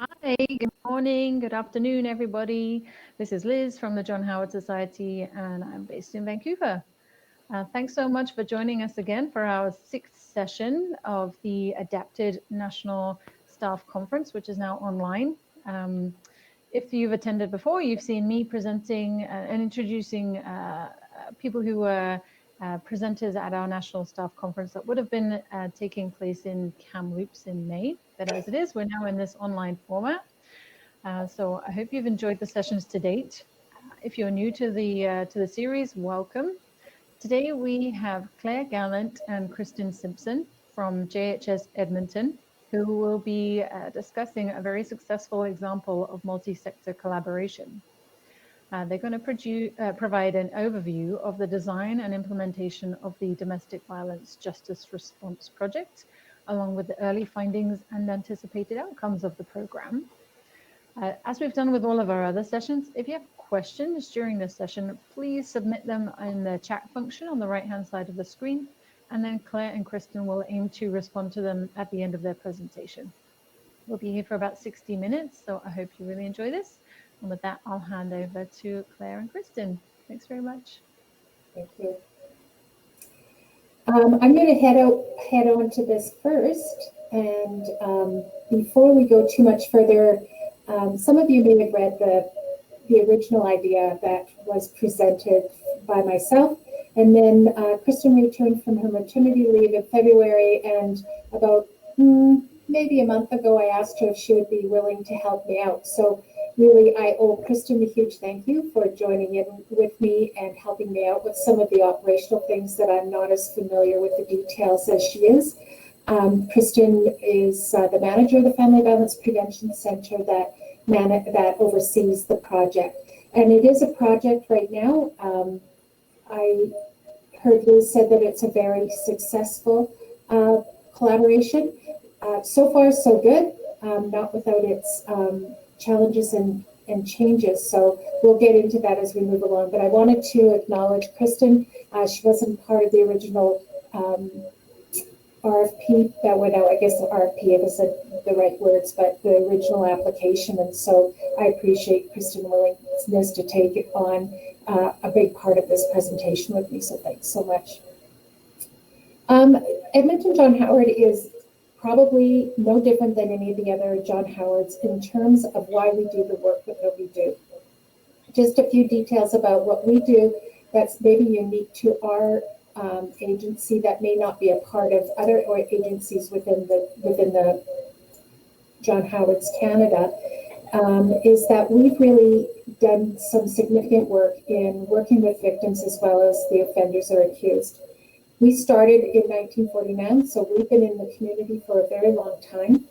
Hi, good morning, good afternoon, everybody. This is Liz from the John Howard Society, and I'm based in Vancouver. Thanks so much for joining us again for our sixth session of the Adapted National Staff Conference, which is now online. If you've attended before, you've seen me presenting and introducing people who were presenters at our National Staff Conference that would have been taking place in Kamloops in May. But as it is, we're now in this online format. So I hope you've enjoyed the sessions to date. If you're new to the series, welcome. Today we have Clare Gallant and Kristin Simpson from JHS Edmonton, who will be discussing a very successful example of multi-sector collaboration. They're going to provide an overview of the design and implementation of the Domestic Violence Justice Response Project, along with the early findings and anticipated outcomes of the program. As we've done with all of our other sessions, if you have questions during this session, please submit them in the chat function on the right-hand side of the screen, and then Clare and Kristin will aim to respond to them at the end of their presentation. We'll be here for about 60 minutes, so I hope you really enjoy this. And with that, I'll hand over to Clare and Kristin. Thanks very much. Thank you. I'm going to head on to this first, and before we go too much further, some of you may have read the original idea that was presented by myself, and then Kristin returned from her maternity leave in February, and about maybe a month ago, I asked her if she would be willing to help me out. So really, I owe Kristin a huge thank you for joining in with me and helping me out with some of the operational things that I'm not as familiar with the details as she is. Kristin is the manager of the Family Violence Prevention Center that oversees the project. And it is a project right now. I heard Liz said that it's a very successful collaboration. So far, so good, not without its challenges and changes. So we'll get into that as we move along. But I wanted to acknowledge Kristin. She wasn't part of the original RFP that went out. I guess the RFP isn't the right words, but the original application. And so I appreciate Kristin's willingness to take on a big part of this presentation with me. So thanks so much. Edmonton John Howard is probably no different than any of the other John Howards in terms of why we do the work that we do. Just a few details about what we do that's maybe unique to our agency that may not be a part of other agencies within the John Howards Canada, is that we've really done some significant work in working with victims as well as the offenders or accused. We started in 1949, so we've been in the community for a very long time.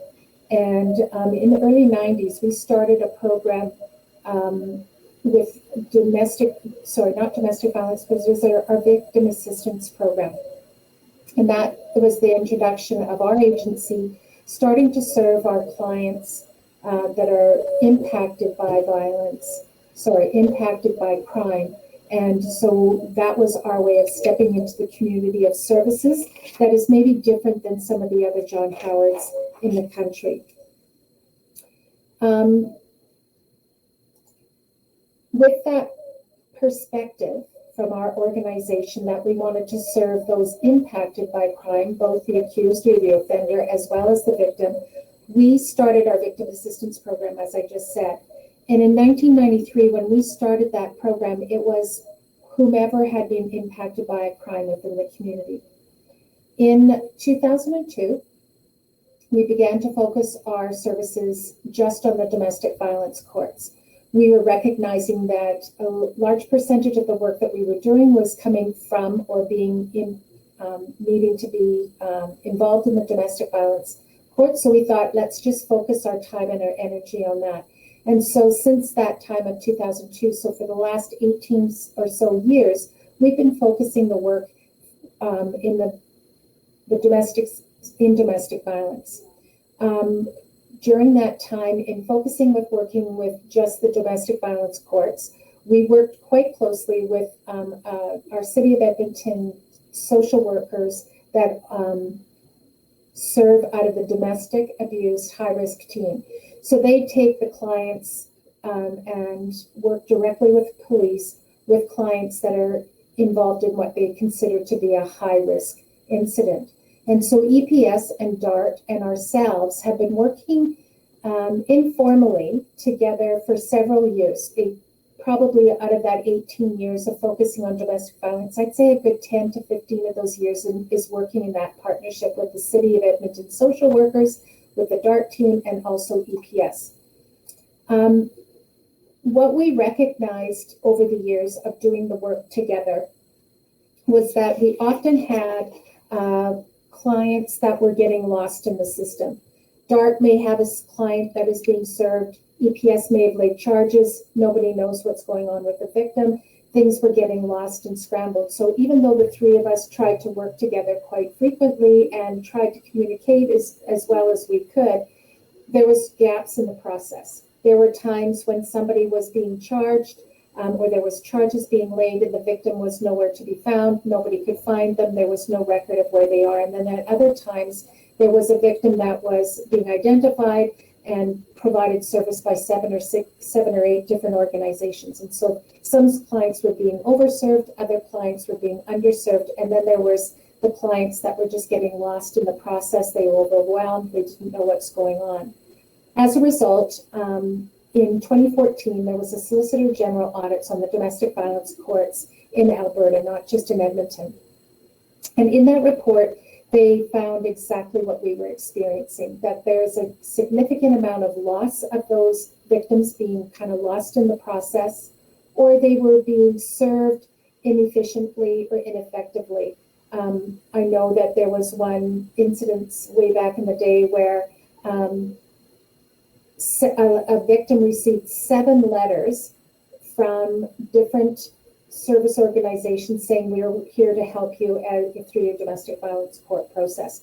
And in the early 90s, we started a program with not domestic violence, but it was our victim assistance program. And that was the introduction of our agency starting to serve our clients that are impacted by crime. And so that was our way of stepping into the community of services that is maybe different than some of the other John Howards in the country. With that perspective from our organization that we wanted to serve those impacted by crime, both the accused or the offender as well as the victim, we started our victim assistance program, as I just said. And in 1993, when we started that program, it was whomever had been impacted by a crime within the community. In 2002, we began to focus our services just on the domestic violence courts. We were recognizing that a large percentage of the work that we were doing was coming from or being needing to be involved in the domestic violence courts. So we thought, let's just focus our time and our energy on that. And so since that time of 2002, so for the last 18 or so years, we've been focusing the work in domestic violence. During that time, in focusing with working with just the domestic violence courts, we worked quite closely with our City of Edmonton social workers that serve out of the domestic abuse high-risk team. So they take the clients and work directly with police with clients that are involved in what they consider to be a high-risk incident. And so EPS and DART and ourselves have been working informally together for several years. Probably out of that 18 years of focusing on domestic violence, I'd say a good 10 to 15 of those years is working in that partnership with the City of Edmonton social workers, with the DART team, and also EPS. What we recognized over the years of doing the work together was that we often had clients that were getting lost in the system. DART may have a client that is being served. EPS may have laid charges. Nobody knows what's going on with the victim. Things were getting lost and scrambled. So even though the three of us tried to work together quite frequently and tried to communicate as well as we could, there was gaps in the process. There were times when somebody was being charged or there was charges being laid and the victim was nowhere to be found. Nobody could find them. There was no record of where they are. And then at other times, there was a victim that was being identified and provided service by seven or eight different organizations. And so some clients were being overserved, other clients were being underserved, and then there was the clients that were just getting lost in the process. They were overwhelmed, they didn't know what's going on. As a result, in 2014, there was a Solicitor General audits on the domestic violence courts in Alberta, not just in Edmonton. And in that report, they found exactly what we were experiencing, that there's a significant amount of loss of those victims being kind of lost in the process, or they were being served inefficiently or ineffectively. I know that there was one incident way back in the day where a victim received 7 letters from different service organizations saying we're here to help you through your domestic violence court process.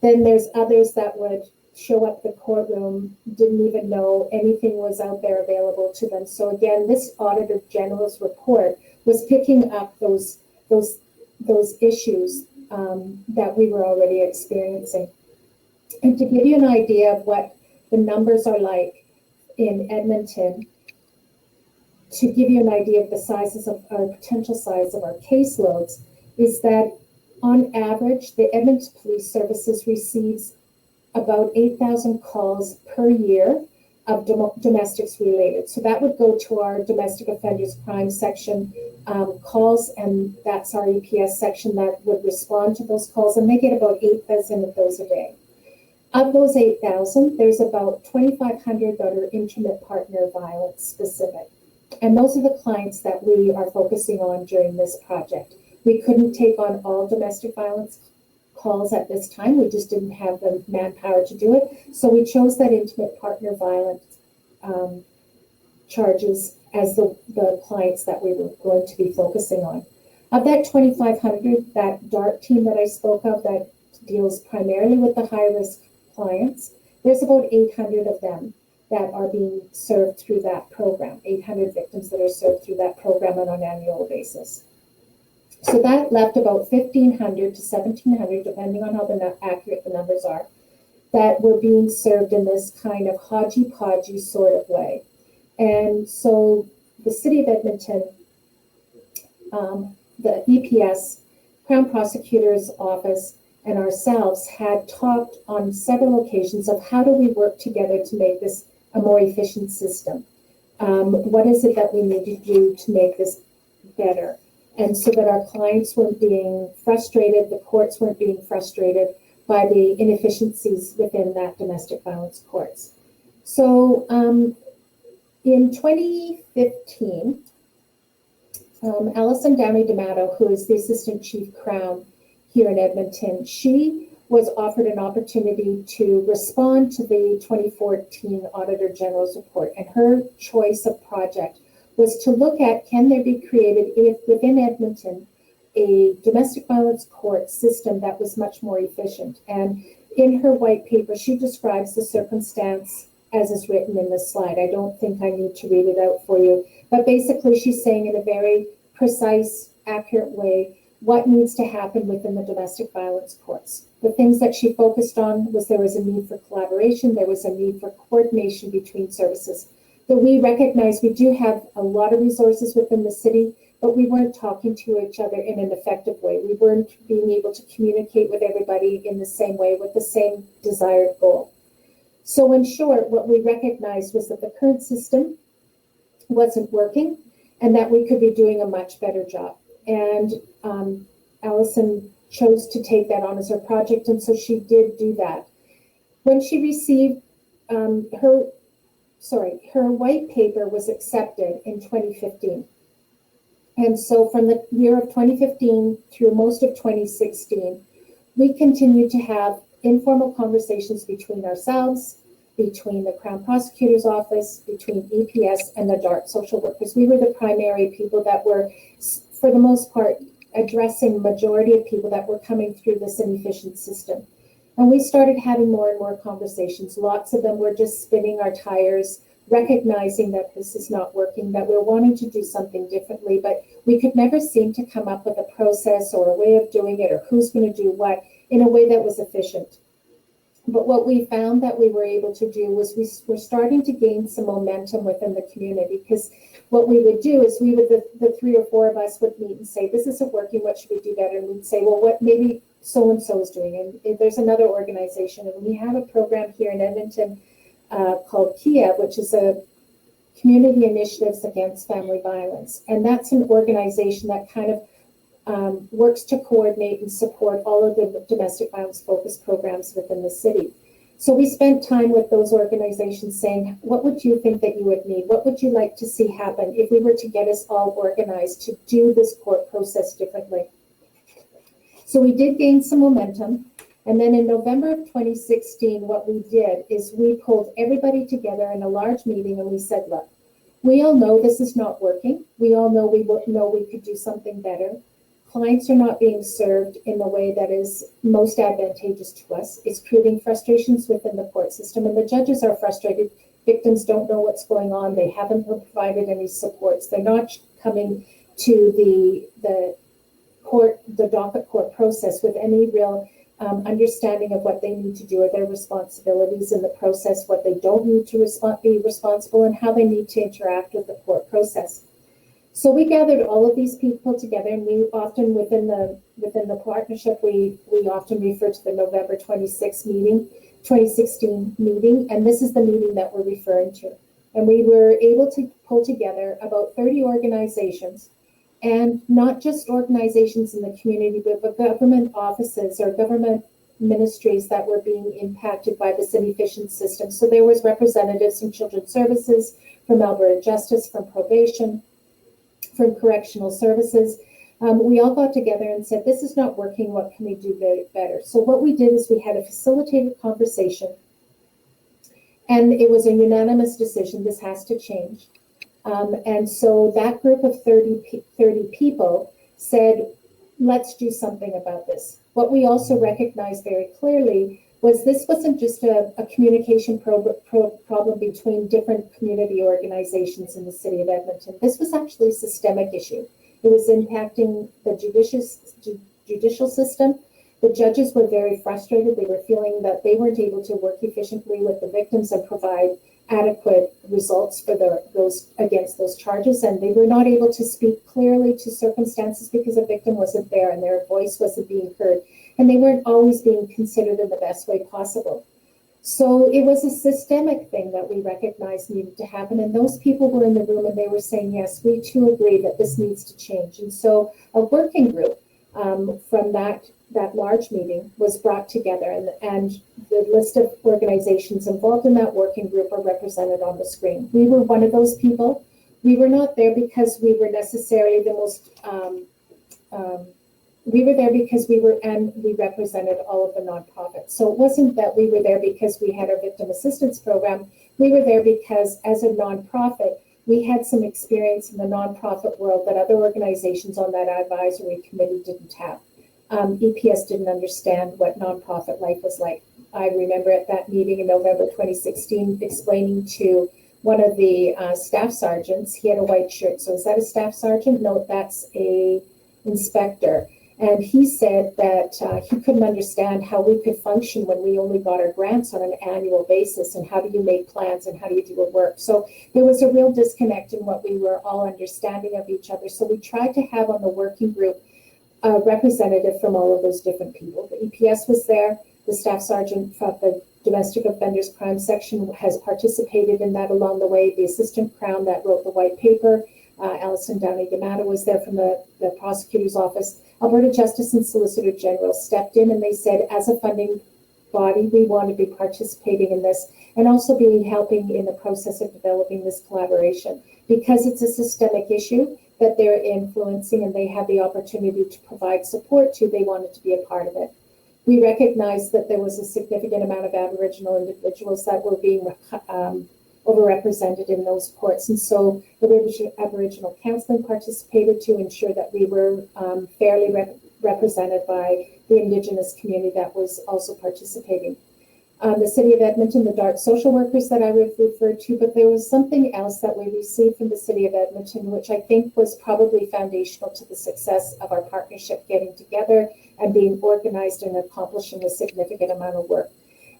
Then there's others that would show up at the courtroom, didn't even know anything was out there available to them. So again, this Auditor General's report was picking up those issues that we were already experiencing. And to give you an idea of what the numbers are like in Edmonton, to give you an idea of the sizes of our potential size of our caseloads, is that on average, the Edmonton Police Services receives about 8,000 calls per year of domestics related. So that would go to our domestic offenders crime section calls, and that's our EPS section that would respond to those calls, and they get about 8,000 of those a day. Of those 8,000, there's about 2,500 that are intimate partner violence specific. And those are the clients that we are focusing on during this project. We couldn't take on all domestic violence calls at this time. We just didn't have the manpower to do it. So we chose that intimate partner violence charges as the clients that we were going to be focusing on. Of that 2,500, that DART team that I spoke of that deals primarily with the high-risk clients, there's about 800 of them that are being served through that program, 800 victims that are served through that program on an annual basis. So that left about 1,500 to 1,700, depending on how accurate the numbers are, that were being served in this kind of hodgy-podgy sort of way. And so the City of Edmonton, the EPS, Crown Prosecutor's Office, and ourselves had talked on several occasions of how do we work together to make this a more efficient system. What is it that we need to do to make this better? And so that our clients weren't being frustrated, the courts weren't being frustrated by the inefficiencies within that domestic violence courts. So in 2015, ALLISON DOWNEY-DAMATO, who is the Assistant Chief Crown here in Edmonton, she was offered an opportunity to respond to the 2014 Auditor General's report. And her choice of project was to look at, can there be created within Edmonton a domestic violence court system that was much more efficient? And in her white paper, she describes the circumstance as is written in this slide. I don't think I need to read it out for you. But basically, she's saying in a very precise, accurate way what needs to happen within the domestic violence courts. The things that she focused on was there was a need for collaboration, there was a need for coordination between services. That we recognize we do have a lot of resources within the city, but we weren't talking to each other in an effective way. We weren't being able to communicate with everybody in the same way with the same desired goal. So in short, what we recognized was that the current system wasn't working and that we could be doing a much better job. And Allison chose to take that on as her project, and so she did do that. When she received her white paper was accepted in 2015. And so from the year of 2015 through most of 2016, we continued to have informal conversations between ourselves, between the Crown Prosecutor's Office, between EPS and the DART social workers. We were the primary people that were, for the most part, addressing the majority of people that were coming through this inefficient system. And we started having more and more conversations. Lots of them were just spinning our tires, recognizing that this is not working, that we're wanting to do something differently, but we could never seem to come up with a process or a way of doing it or who's going to do what in a way that was efficient. But what we found that we were able to do was we were starting to gain some momentum within the community, because what we would do is we would, the 3 or 4 of us would meet and say, this isn't working, what should we do better? And we'd say, well, what maybe so-and-so is doing. And there's another organization, and we have a program here in Edmonton called KIA, which is a Community Initiatives Against Family Violence. And that's an organization that kind of works to coordinate and support all of the domestic violence focused programs within the city. So we spent time with those organizations saying, what would you think that you would need? What would you like to see happen if we were to get us all organized to do this court process differently? So we did gain some momentum. And then in November of 2016, what we did is we pulled everybody together in a large meeting and we said, look, we all know this is not working. We all know we could do something better. Clients are not being served in the way that is most advantageous to us. It's creating frustrations within the court system, and the judges are frustrated. Victims don't know what's going on. They haven't provided any supports. They're not coming to the docket court process with any real understanding of what they need to do or their responsibilities in the process, what they don't need to be responsible, and how they need to interact with the court process. So we gathered all of these people together, and we often within the partnership we often refer to the November 2016 meeting, and this is the meeting that we're referring to. And we were able to pull together about 30 organizations, and not just organizations in the community, but government offices or government ministries that were being impacted by this inefficient system. So there was representatives from Children's Services, from Alberta Justice, from Probation, from Correctional Services. We all got together and said, this is not working, what can we do better? So what we did is we had a facilitated conversation, and it was a unanimous decision, this has to change. And so that group of 30 people said, let's do something about this. What we also recognized very clearly was this wasn't just a communication problem between different community organizations in the city of Edmonton. This was actually a systemic issue. It was impacting the judicial system. The judges were very frustrated. They were feeling that they weren't able to work efficiently with the victims and provide adequate results for those against those charges, and they were not able to speak clearly to circumstances because a victim wasn't there and their voice wasn't being heard, and they weren't always being considered in the best way possible. So it was a systemic thing that we recognized needed to happen, and those people were in the room and they were saying, yes, we too agree that this needs to change. And so a working group from that large meeting was brought together, and the list of organizations involved in that working group are represented on the screen. We were one of those people. We were not there because we were necessarily the most, we were there because we represented all of the nonprofits. So it wasn't that we were there because we had our victim assistance program. We were there because as a nonprofit, we had some experience in the nonprofit world that other organizations on that advisory committee didn't have. EPS didn't understand what nonprofit life was like. I remember at that meeting in November 2016 explaining to one of the staff sergeants, he had a white shirt. So is that a staff sergeant? No, that's a inspector. And he said that he couldn't understand how we could function when we only got our grants on an annual basis, and how do you make plans and how do you do a work. So there was a real disconnect in what we were all understanding of each other. So we tried to have on the working group a representative from all of those different people. The EPS was there, the staff sergeant from the Domestic Offenders Crime Section has participated in that along the way, the Assistant Crown that wrote the white paper, ALLISON DOWNEY-DAMATO was there from the prosecutor's office. Alberta Justice and Solicitor General stepped in and they said, as a funding body, we want to be participating in this and also be helping in the process of developing this collaboration, because it's a systemic issue that they're influencing and they have the opportunity to provide support to. They wanted to be a part of it. We recognized that there was a significant amount of Aboriginal individuals that were being overrepresented in those courts. And so the Aboriginal Counselling participated to ensure that we were fairly represented by the Indigenous community that was also participating. The City of Edmonton, the DART social workers that I referred to, but there was something else that we received from the City of Edmonton, which I think was probably foundational to the success of our partnership getting together and being organized and accomplishing a significant amount of work.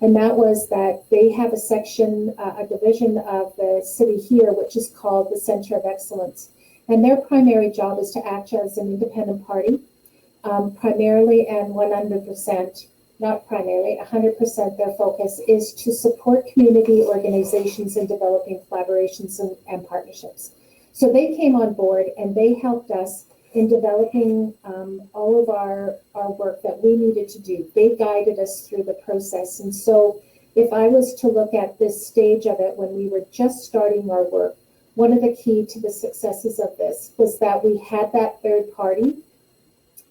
And that was that they have a section, a division of the city here, which is called the Center of Excellence. And their primary job is to act as an independent party, primarily and 100%, not primarily, 100% their focus is to support community organizations in developing collaborations and partnerships. So they came on board and they helped us in developing all of our work that we needed to do. They guided us through the process. And so if I was to look at this stage of it when we were just starting our work, one of the key to the successes of this was that we had that third party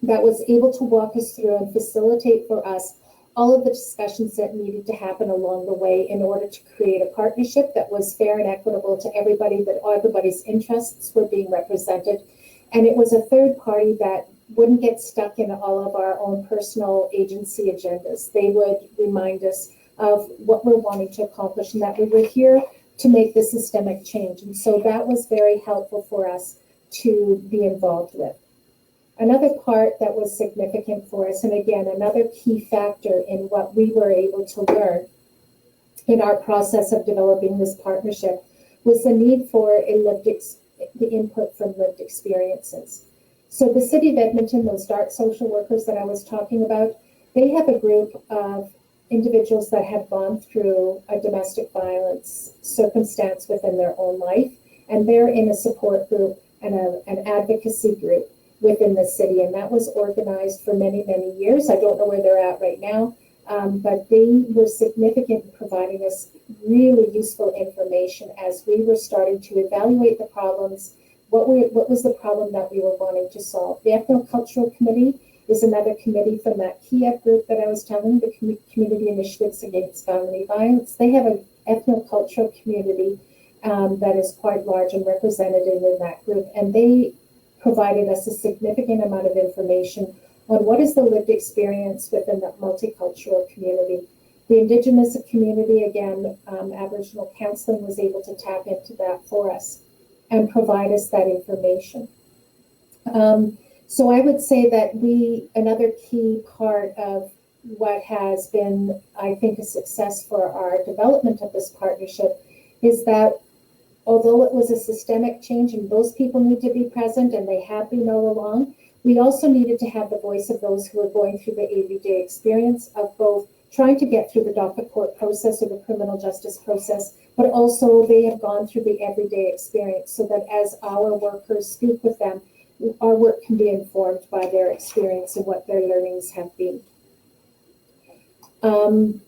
that was able to walk us through and facilitate for us all of the discussions that needed to happen along the way in order to create a partnership that was fair and equitable to everybody, that everybody's interests were being represented. And it was a third party that wouldn't get stuck in all of our own personal agency agendas. They would remind us of what we're wanting to accomplish and that we were here to make the systemic change. And so that was very helpful for us to be involved with. Another part that was significant for us, and again, another key factor in what we were able to learn in our process of developing this partnership, was the need for the input from lived experiences. So the City of Edmonton, those DART social workers that I was talking about, they have a group of individuals that have gone through a domestic violence circumstance within their own life, and they're in a support group and an advocacy group within the city, and that was organized for many, many years. I don't know where they're at right now, but they were significant in providing us really useful information as we were starting to evaluate the problems. What was the problem that we were wanting to solve? The Ethnocultural Committee is another committee from that Kiev group that I was telling, the Community Initiatives Against Family Violence. They have an ethnocultural community that is quite large and representative in that group, and they provided us a significant amount of information on what is the lived experience within that multicultural community. The Indigenous community, again, Aboriginal Counselling was able to tap into that for us and provide us that information. So I would say that another key part of what has been, I think, a success for our development of this partnership is that although it was a systemic change and those people need to be present, and they have been all along, we also needed to have the voice of those who are going through the everyday experience of both trying to get through the docket court process or the criminal justice process, but also they have gone through the everyday experience, so that as our workers speak with them, our work can be informed by their experience and what their learnings have been. The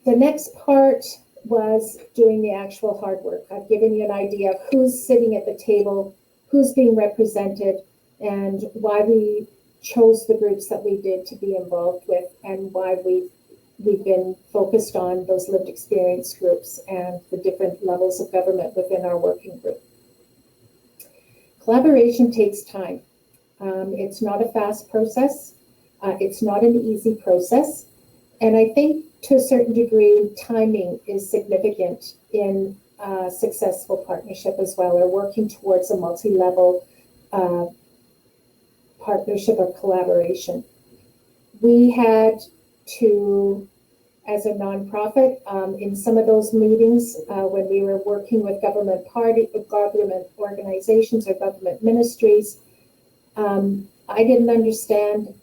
next part was doing the actual hard work. I've given you an idea of who's sitting at the table, who's being represented, and why we chose the groups that we did to be involved with, and why we've been focused on those lived experience groups and the different levels of government within our working group. Collaboration takes time. It's not a fast process. It's not an easy process. And I think to a certain degree, timing is significant in a successful partnership as well, or working towards a multi-level partnership or collaboration. We had to, as a nonprofit, in some of those meetings, when we were working with government organizations or government ministries, I didn't understand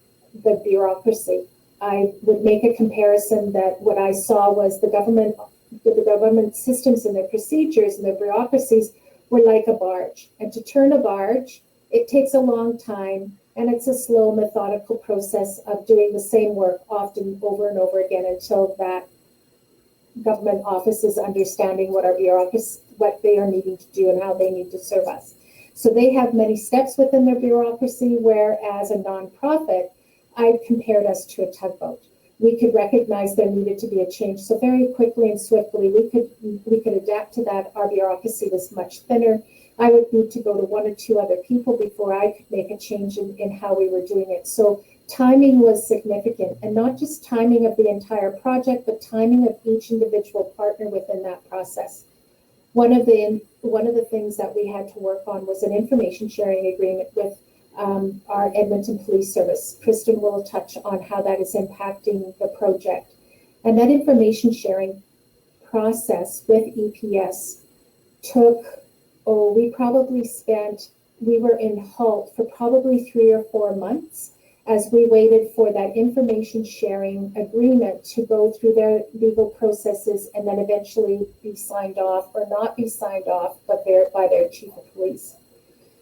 the bureaucracy. I would make a comparison that what I saw was the government systems and their procedures and their bureaucracies were like a barge. And to turn a barge, it takes a long time, and it's a slow, methodical process of doing the same work often over and over again until that government office is understanding what our bureaucracy, what they are needing to do and how they need to serve us. So they have many steps within their bureaucracy, whereas a nonprofit, I compared us to a tugboat. We could recognize there needed to be a change. So very quickly and swiftly, we could adapt to that. Our bureaucracy was much thinner. I would need to go to one or two other people before I could make a change in how we were doing it. So timing was significant, and not just timing of the entire project, but timing of each individual partner within that process. One of the things that we had to work on was an information sharing agreement with our Edmonton Police Service. Kristin will touch on how that is impacting the project. And that information sharing process with EPS took, we were in halt for probably 3 or 4 months as we waited for that information sharing agreement to go through their legal processes and then eventually be signed off or not be signed off, but by their chief of police.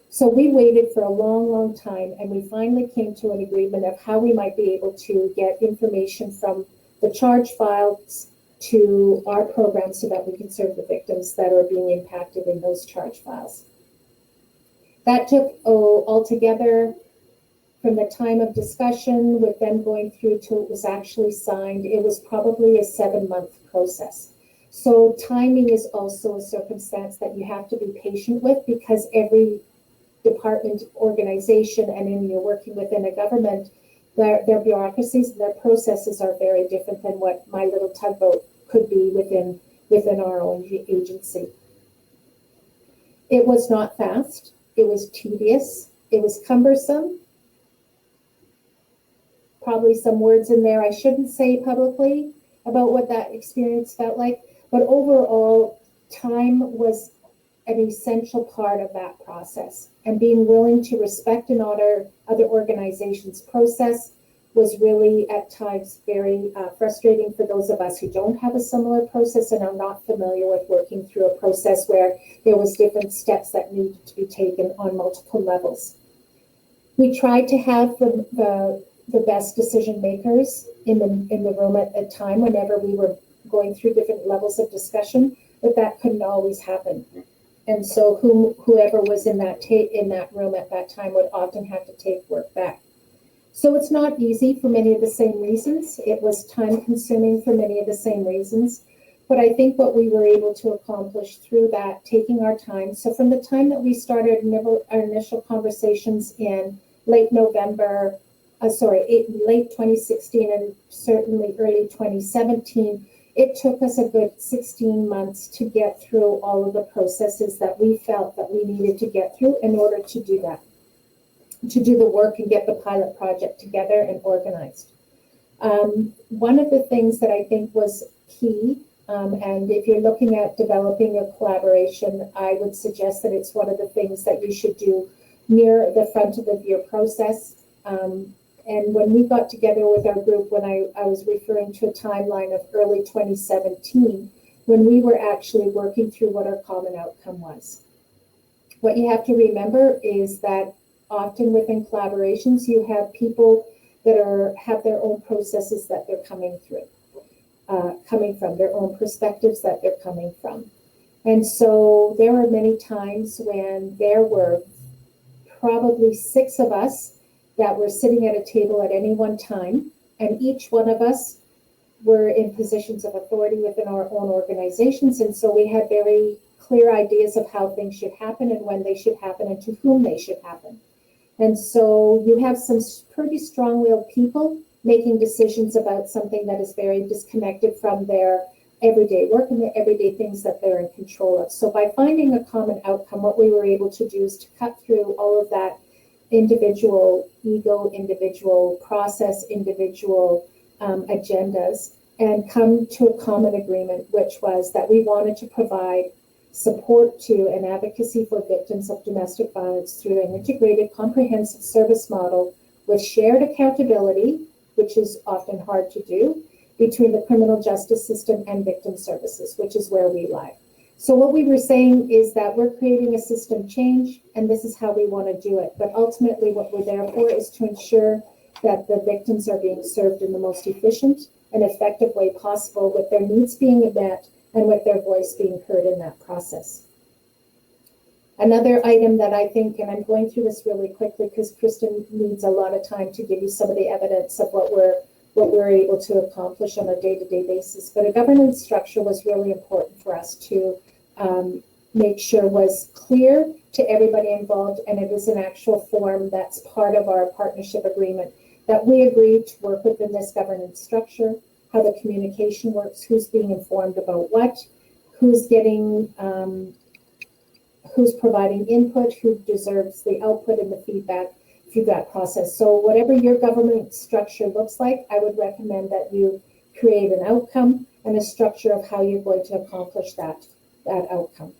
So we waited for a long, long time, and we finally came to an agreement of how we might be able to get information from the charge files to our program so that we can serve the victims that are being impacted in those charge files. That took altogether, from the time of discussion with them going through till it was actually signed, it was probably a 7-month process. So timing is also a circumstance that you have to be patient with, because every department, organization, and then you're working within a government, their bureaucracies and their processes are very different than what my little tugboat could be within our own agency. It was not fast. It was tedious. It was cumbersome. Probably some words in there I shouldn't say publicly about what that experience felt like, but overall, time was an essential part of that process, and being willing to respect and honor other organizations' process was really at times very frustrating for those of us who don't have a similar process and are not familiar with working through a process where there was different steps that needed to be taken on multiple levels. We tried to have the best decision makers in the room at the time whenever we were going through different levels of discussion, but that couldn't always happen. And so whoever was in that room at that time would often have to take work back. So it's not easy for many of the same reasons. It was time consuming for many of the same reasons. But I think what we were able to accomplish through that, taking our time. So from the time that we started our initial conversations in late 2016 and certainly early 2017, it took us a good 16 months to get through all of the processes that we felt that we needed to get through in order to do that, to do the work and get the pilot project together and organized. One of the things that I think was key, and if you're looking at developing a collaboration, I would suggest that it's one of the things that you should do near the front of your process. And when we got together with our group, when I was referring to a timeline of early 2017, when we were actually working through what our common outcome was. What you have to remember is that often within collaborations, you have people that have their own processes that they're coming from, their own perspectives that they're coming from. And so there were many times when there were probably 6 of us that were sitting at a table at any one time, and each one of us were in positions of authority within our own organizations, and so we had very clear ideas of how things should happen and when they should happen and to whom they should happen. And so you have some pretty strong-willed people making decisions about something that is very disconnected from their everyday work and the everyday things that they're in control of. So by finding a common outcome, what we were able to do is to cut through all of that individual ego, individual process, individual agendas, and come to a common agreement, which was that we wanted to provide support to and advocacy for victims of domestic violence through an integrated, comprehensive service model with shared accountability, which is often hard to do, between the criminal justice system and victim services, which is where we lie. So what we were saying is that we're creating a system change, and this is how we want to do it. But ultimately, what we're there for is to ensure that the victims are being served in the most efficient and effective way possible, with their needs being met and with their voice being heard in that process. Another item that I think, and I'm going through this really quickly because Kristin needs a lot of time to give you some of the evidence of what we're able to accomplish on a day-to-day basis. But a governance structure was really important for us to make sure was clear to everybody involved, and it is an actual form that's part of our partnership agreement, that we agreed to work within this governance structure, how the communication works, who's being informed about what, who's getting, who's providing input, who deserves the output and the feedback through that process. So whatever your government structure looks like, I would recommend that you create an outcome and a structure of how you're going to accomplish that outcome.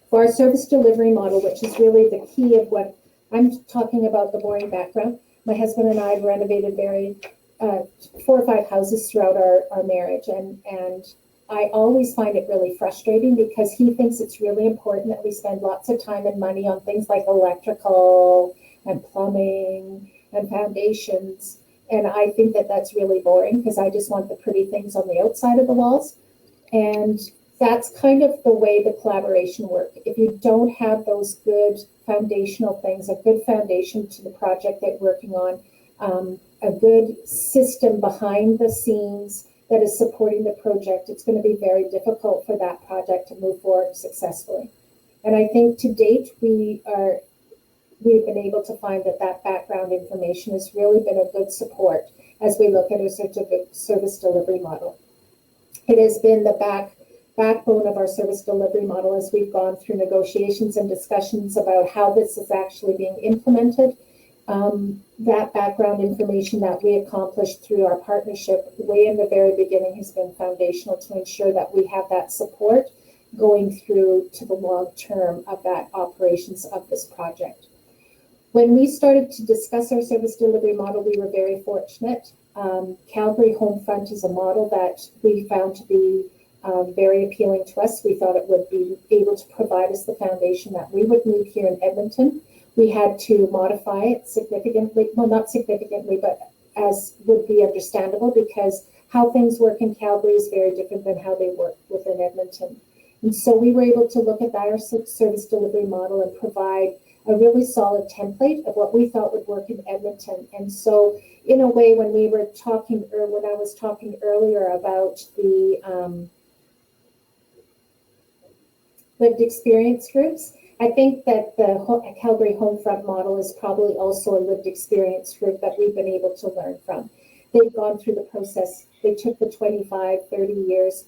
For our service delivery model, which is really the key of what I'm talking about, the boring background, my husband and I have renovated 4 or 5 houses throughout our marriage, and I always find it really frustrating because he thinks it's really important that we spend lots of time and money on things like electrical and plumbing and foundations. And I think that that's really boring because I just want the pretty things on the outside of the walls. And that's kind of the way the collaboration works. If you don't have those good foundational things, a good foundation to the project that you're working on, a good system behind the scenes that is supporting the project, it's going to be very difficult for that project to move forward successfully. And I think to date, we've been able to find that background information has really been a good support as we look at our service delivery model. It has been the backbone of our service delivery model as we've gone through negotiations and discussions about how this is actually being implemented. That background information that we accomplished through our partnership way in the very beginning has been foundational to ensure that we have that support going through to the long term of that operations of this project. When we started to discuss our service delivery model, we were very fortunate. Calgary Homefront is a model that we found to be very appealing to us. We thought it would be able to provide us the foundation that we would need here in Edmonton. We had to modify it significantly, well, not significantly, but as would be understandable, because how things work in Calgary is very different than how they work within Edmonton. And so we were able to look at our service delivery model and provide a really solid template of what we thought would work in Edmonton. And so in a way, when we were talking, or when I was talking earlier about the lived experience groups, I think that the Calgary Homefront model is probably also a lived experience group that we've been able to learn from. They've gone through the process. They took the 30 years,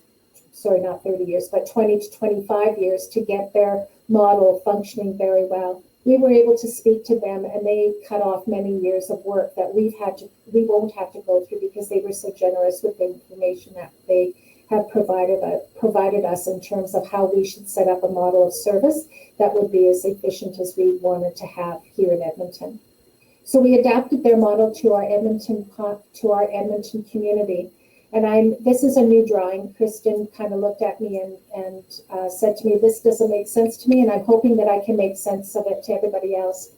sorry, not 30 years, but 20 to 25 years to get their model functioning very well. We were able to speak to them, and they cut off many years of work that we won't have to go through, because they were so generous with the information that they have provided us in terms of how we should set up a model of service that would be as efficient as we wanted to have here in Edmonton. So we adapted their model to our Edmonton community. And this is a new drawing. Kristin kind of looked at me and said to me, this doesn't make sense to me, and I'm hoping that I can make sense of it to everybody else.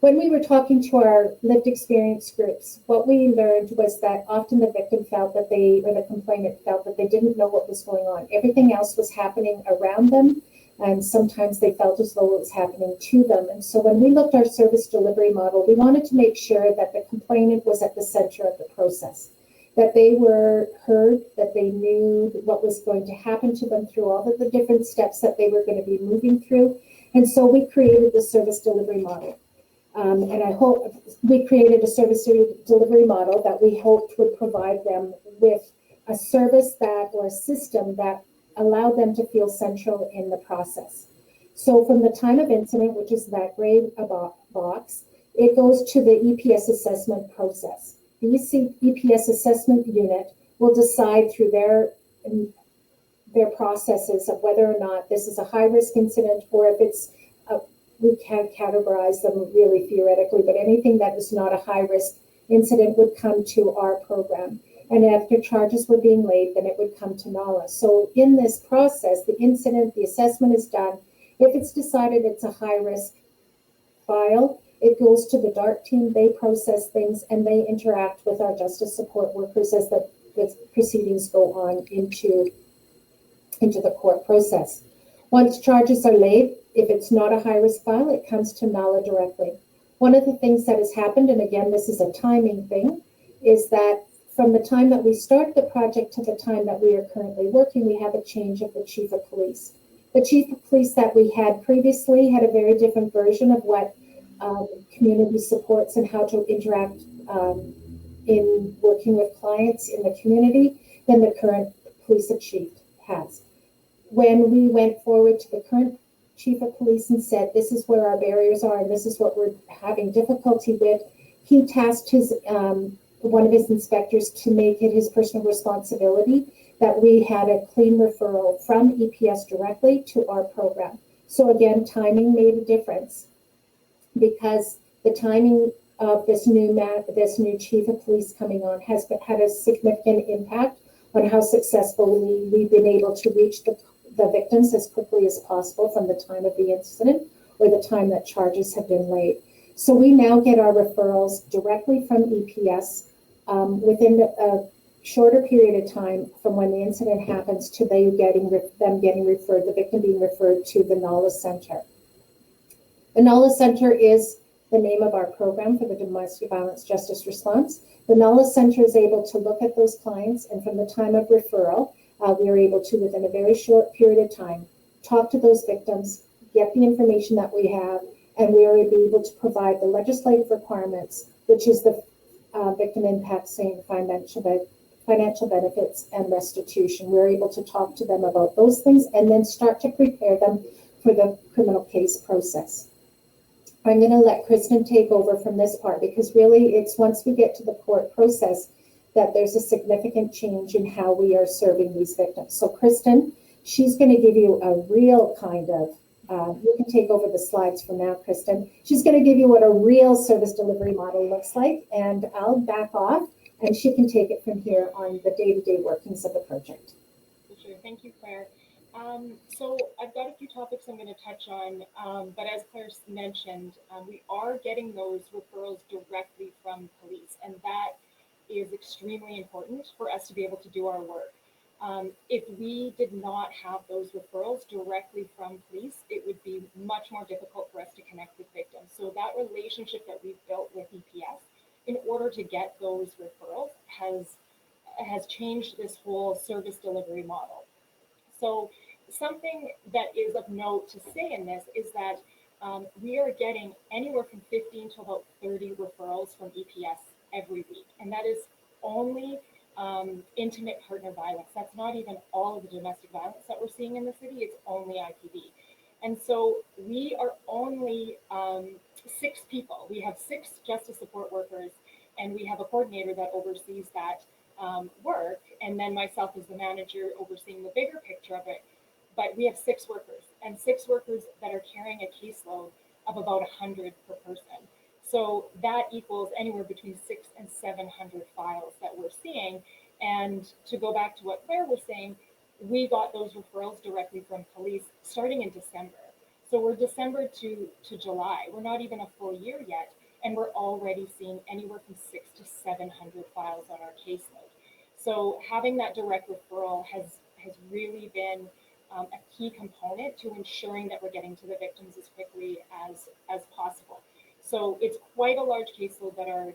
When we were talking to our lived experience groups, what we learned was that often the victim felt that or the complainant felt that they didn't know what was going on. Everything else was happening around them, and sometimes they felt as though it was happening to them. And so when we looked at our service delivery model, we wanted to make sure that the complainant was at the center of the process, that they were heard, that they knew what was going to happen to them through all of the different steps that they were going to be moving through. And so we created the service delivery model. And I hope we created a service delivery model that we hoped would provide them with a service or a system that allowed them to feel central in the process. So from the time of incident, which is that gray box, it goes to the EPS assessment process. The EPS assessment unit will decide through their processes of whether or not this is a high-risk incident, or if it's we can categorize them really theoretically, but anything that is not a high-risk incident would come to our program. And after charges were being laid, then it would come to NALA. So in this process, the incident, the assessment is done. If it's decided it's a high-risk file, it goes to the DART team, they process things, and they interact with our justice support workers as the proceedings go on into the court process. Once charges are laid, if it's not a high-risk file, it comes to NALA directly. One of the things that has happened, and again, this is a timing thing, is that from the time that we start the project to the time that we are currently working, we have a change of the chief of police. The chief of police that we had previously had a very different version of what community supports and how to interact in working with clients in the community than the current police chief has. When we went forward to the current chief of police and said, this is where our barriers are and this is what we're having difficulty with, he tasked his one of his inspectors to make it his personal responsibility that we had a clean referral from EPS directly to our program. So again, timing made a difference, because the timing of this new chief of police coming on has had a significant impact on how successfully we've been able to reach the victims as quickly as possible from the time of the incident or the time that charges have been laid. So we now get our referrals directly from EPS within a shorter period of time from when the incident happens to them getting referred, the victim being referred to the NALA Center. The NALA Center is the name of our program for the domestic violence justice response. The NALA Center is able to look at those clients, and from the time of referral, we are able to, within a very short period of time, talk to those victims, get the information that we have, and we are able to provide the legislative requirements, which is the victim impact saying financial benefits and restitution. We're able to talk to them about those things and then start to prepare them for the criminal case process. I'm going to let Kristin take over from this part, because really it's once we get to the court process that there's a significant change in how we are serving these victims. So Kristin, she's going to give you a real kind of, you can take over the slides for now, Kristin. She's going to give you what a real service delivery model looks like, and I'll back off and she can take it from here on the day-to-day workings of the project. Sure. Thank you, Claire. So I've got a few topics I'm going to touch on, but as Claire mentioned, we are getting those referrals directly from police, and that is extremely important for us to be able to do our work. If we did not have those referrals directly from police, it would be much more difficult for us to connect with victims. So that relationship that we've built with EPS in order to get those referrals has changed this whole service delivery model. So something that is of note to say in this is that we are getting anywhere from 15 to about 30 referrals from EPS every week. And that is only intimate partner violence. That's not even all of the domestic violence that we're seeing in the city. It's only IPV. And so we are only 6 people. We have 6 justice support workers, and we have a coordinator that oversees that work, and then myself as the manager overseeing the bigger picture of it. But we have 6 workers, and 6 workers that are carrying a caseload of about 100 per person. So that equals anywhere between 600 and 700 files that we're seeing. And to go back to what Claire was saying, we got those referrals directly from police starting in December. So we're December to July. We're not even a full year yet, and we're already seeing anywhere from 600 to 700 files on our caseload. So having that direct referral has really been a key component to ensuring that we're getting to the victims as quickly as possible. So it's quite a large caseload that our,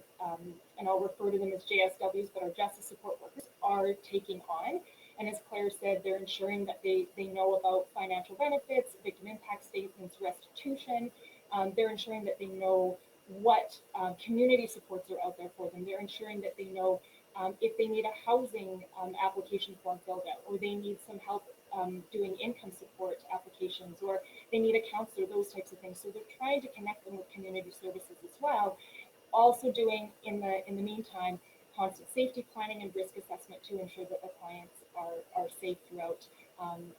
and I'll refer to them as JSWs, but our justice support workers are taking on. And as Claire said, they're ensuring that they know about financial benefits, victim impact statements, restitution. They're ensuring that they know what community supports are out there for them. They're ensuring that they know if they need a housing application form filled out, or they need some help doing income support applications, or they need a counselor, those types of things. So they're trying to connect them with community services as well. Also doing in the meantime constant safety planning and risk assessment to ensure that the clients are safe throughout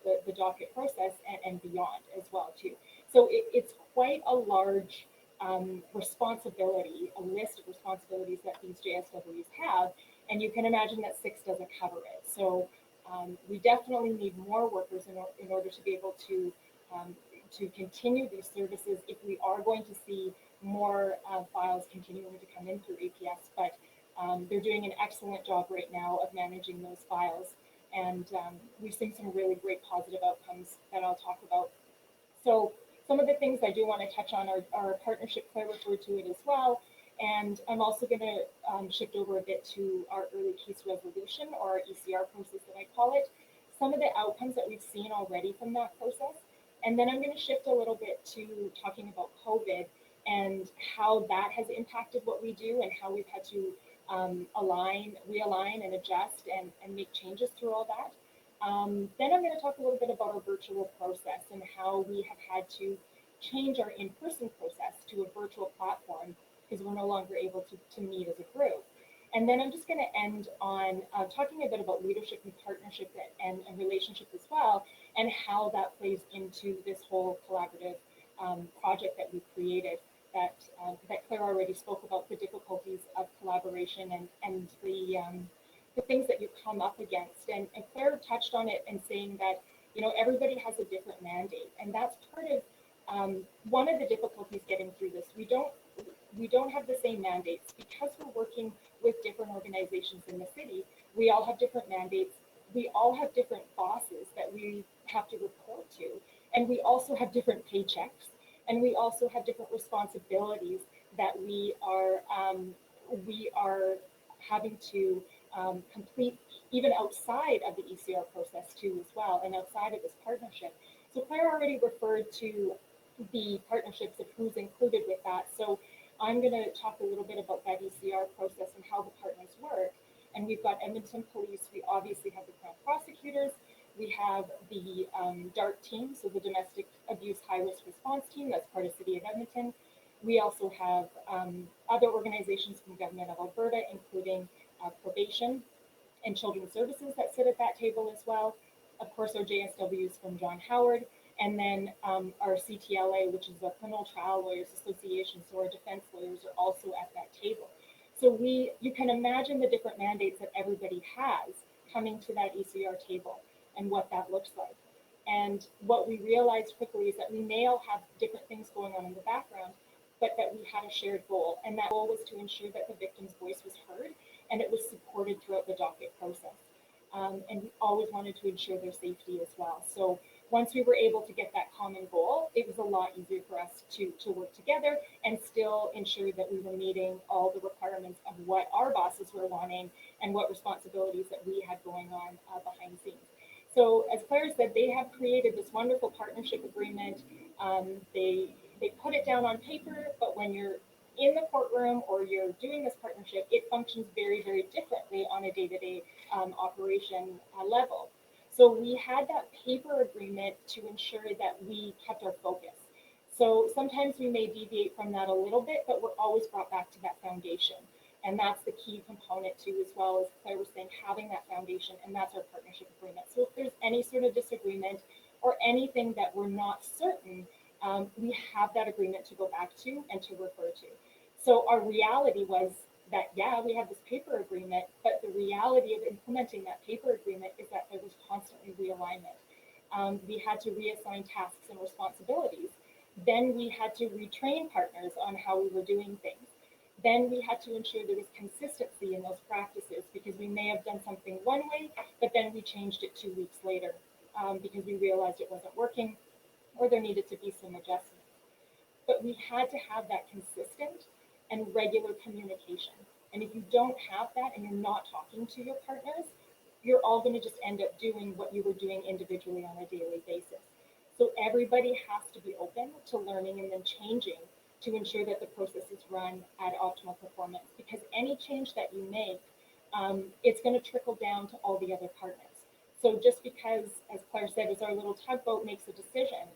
the docket process and beyond as well too. So it's quite a large responsibility, a list of responsibilities that these JSWs have, and you can imagine that 6 doesn't cover it. So we definitely need more workers in order to be able to continue these services if we are going to see more files continuing to come in through APS. But they're doing an excellent job right now of managing those files, and we've seen some really great positive outcomes that I'll talk about. So some of the things I do want to touch on are a partnership. Claire referred to it as well. And I'm also going to shift over a bit to our early case resolution, or our ECR process that I call it. Some of the outcomes that we've seen already from that process. And then I'm going to shift a little bit to talking about COVID and how that has impacted what we do, and how we've had to realign and adjust and make changes through all that. Then I'm going to talk a little bit about our virtual process and how we have had to change our in-person process to a virtual platform because we're no longer able to meet as a group. And then I'm just going to end on talking a bit about leadership and partnership and relationship as well, and how that plays into this whole collaborative project that we've created that Claire already spoke about, the difficulties of collaboration and the things that you come up against. And Claire touched on it and saying that, you know, everybody has a different mandate. And that's part of one of the difficulties getting through this. We don't have the same mandates because we're working with different organizations in the city. We all have different mandates. We all have different bosses that we have to report to. And we also have different paychecks. And we also have different responsibilities that we are having to complete even outside of the ECR process too as well, and outside of this partnership. So Claire already referred to the partnerships of who's included with that. So I'm going to talk a little bit about that ECR process and how the partners work. And we've got Edmonton Police. We obviously have the Crown Prosecutors. We have the DART team, so the Domestic Abuse High Risk Response Team. That's part of City of Edmonton. We also have other organizations from Government of Alberta, including probation and children's services that sit at that table as well. Of course, our JSWs from John Howard, and then our CTLA, which is the Criminal Trial Lawyers Association, so our defense lawyers are also at that table. So you can imagine the different mandates that everybody has coming to that ECR table and what that looks like. And what we realized quickly is that we may all have different things going on in the background, but that we had a shared goal. And that goal was to ensure that the victim's voice was heard and it was supported throughout the docket process. And we always wanted to ensure their safety as well. So once we were able to get that common goal, it was a lot easier for us to work together and still ensure that we were meeting all the requirements of what our bosses were wanting and what responsibilities that we had going on behind the scenes. So as Claire said, they have created this wonderful partnership agreement. They put it down on paper, but when you're in the courtroom or you're doing this partnership, it functions very, very differently on a day-to-day operation level. So we had that paper agreement to ensure that we kept our focus. So sometimes we may deviate from that a little bit, but we're always brought back to that foundation. And that's the key component too, as well as Claire was saying, having that foundation, and that's our partnership agreement. So if there's any sort of disagreement or anything that we're not certain, we have that agreement to go back to and to refer to. So our reality was that, yeah, we have this paper agreement, but the reality of implementing that paper agreement is that there was constantly realignment. We had to reassign tasks and responsibilities. Then we had to retrain partners on how we were doing things. Then we had to ensure there was consistency in those practices, because we may have done something one way, but then we changed it 2 weeks later because we realized it wasn't working or there needed to be some adjustments. But we had to have that consistent and regular communication. And if you don't have that and you're not talking to your partners, you're all going to just end up doing what you were doing individually on a daily basis. So everybody has to be open to learning and then changing to ensure that the process is run at optimal performance, because any change that you make it's going to trickle down to all the other partners. So just because, as Claire said, as our little tugboat makes a decision,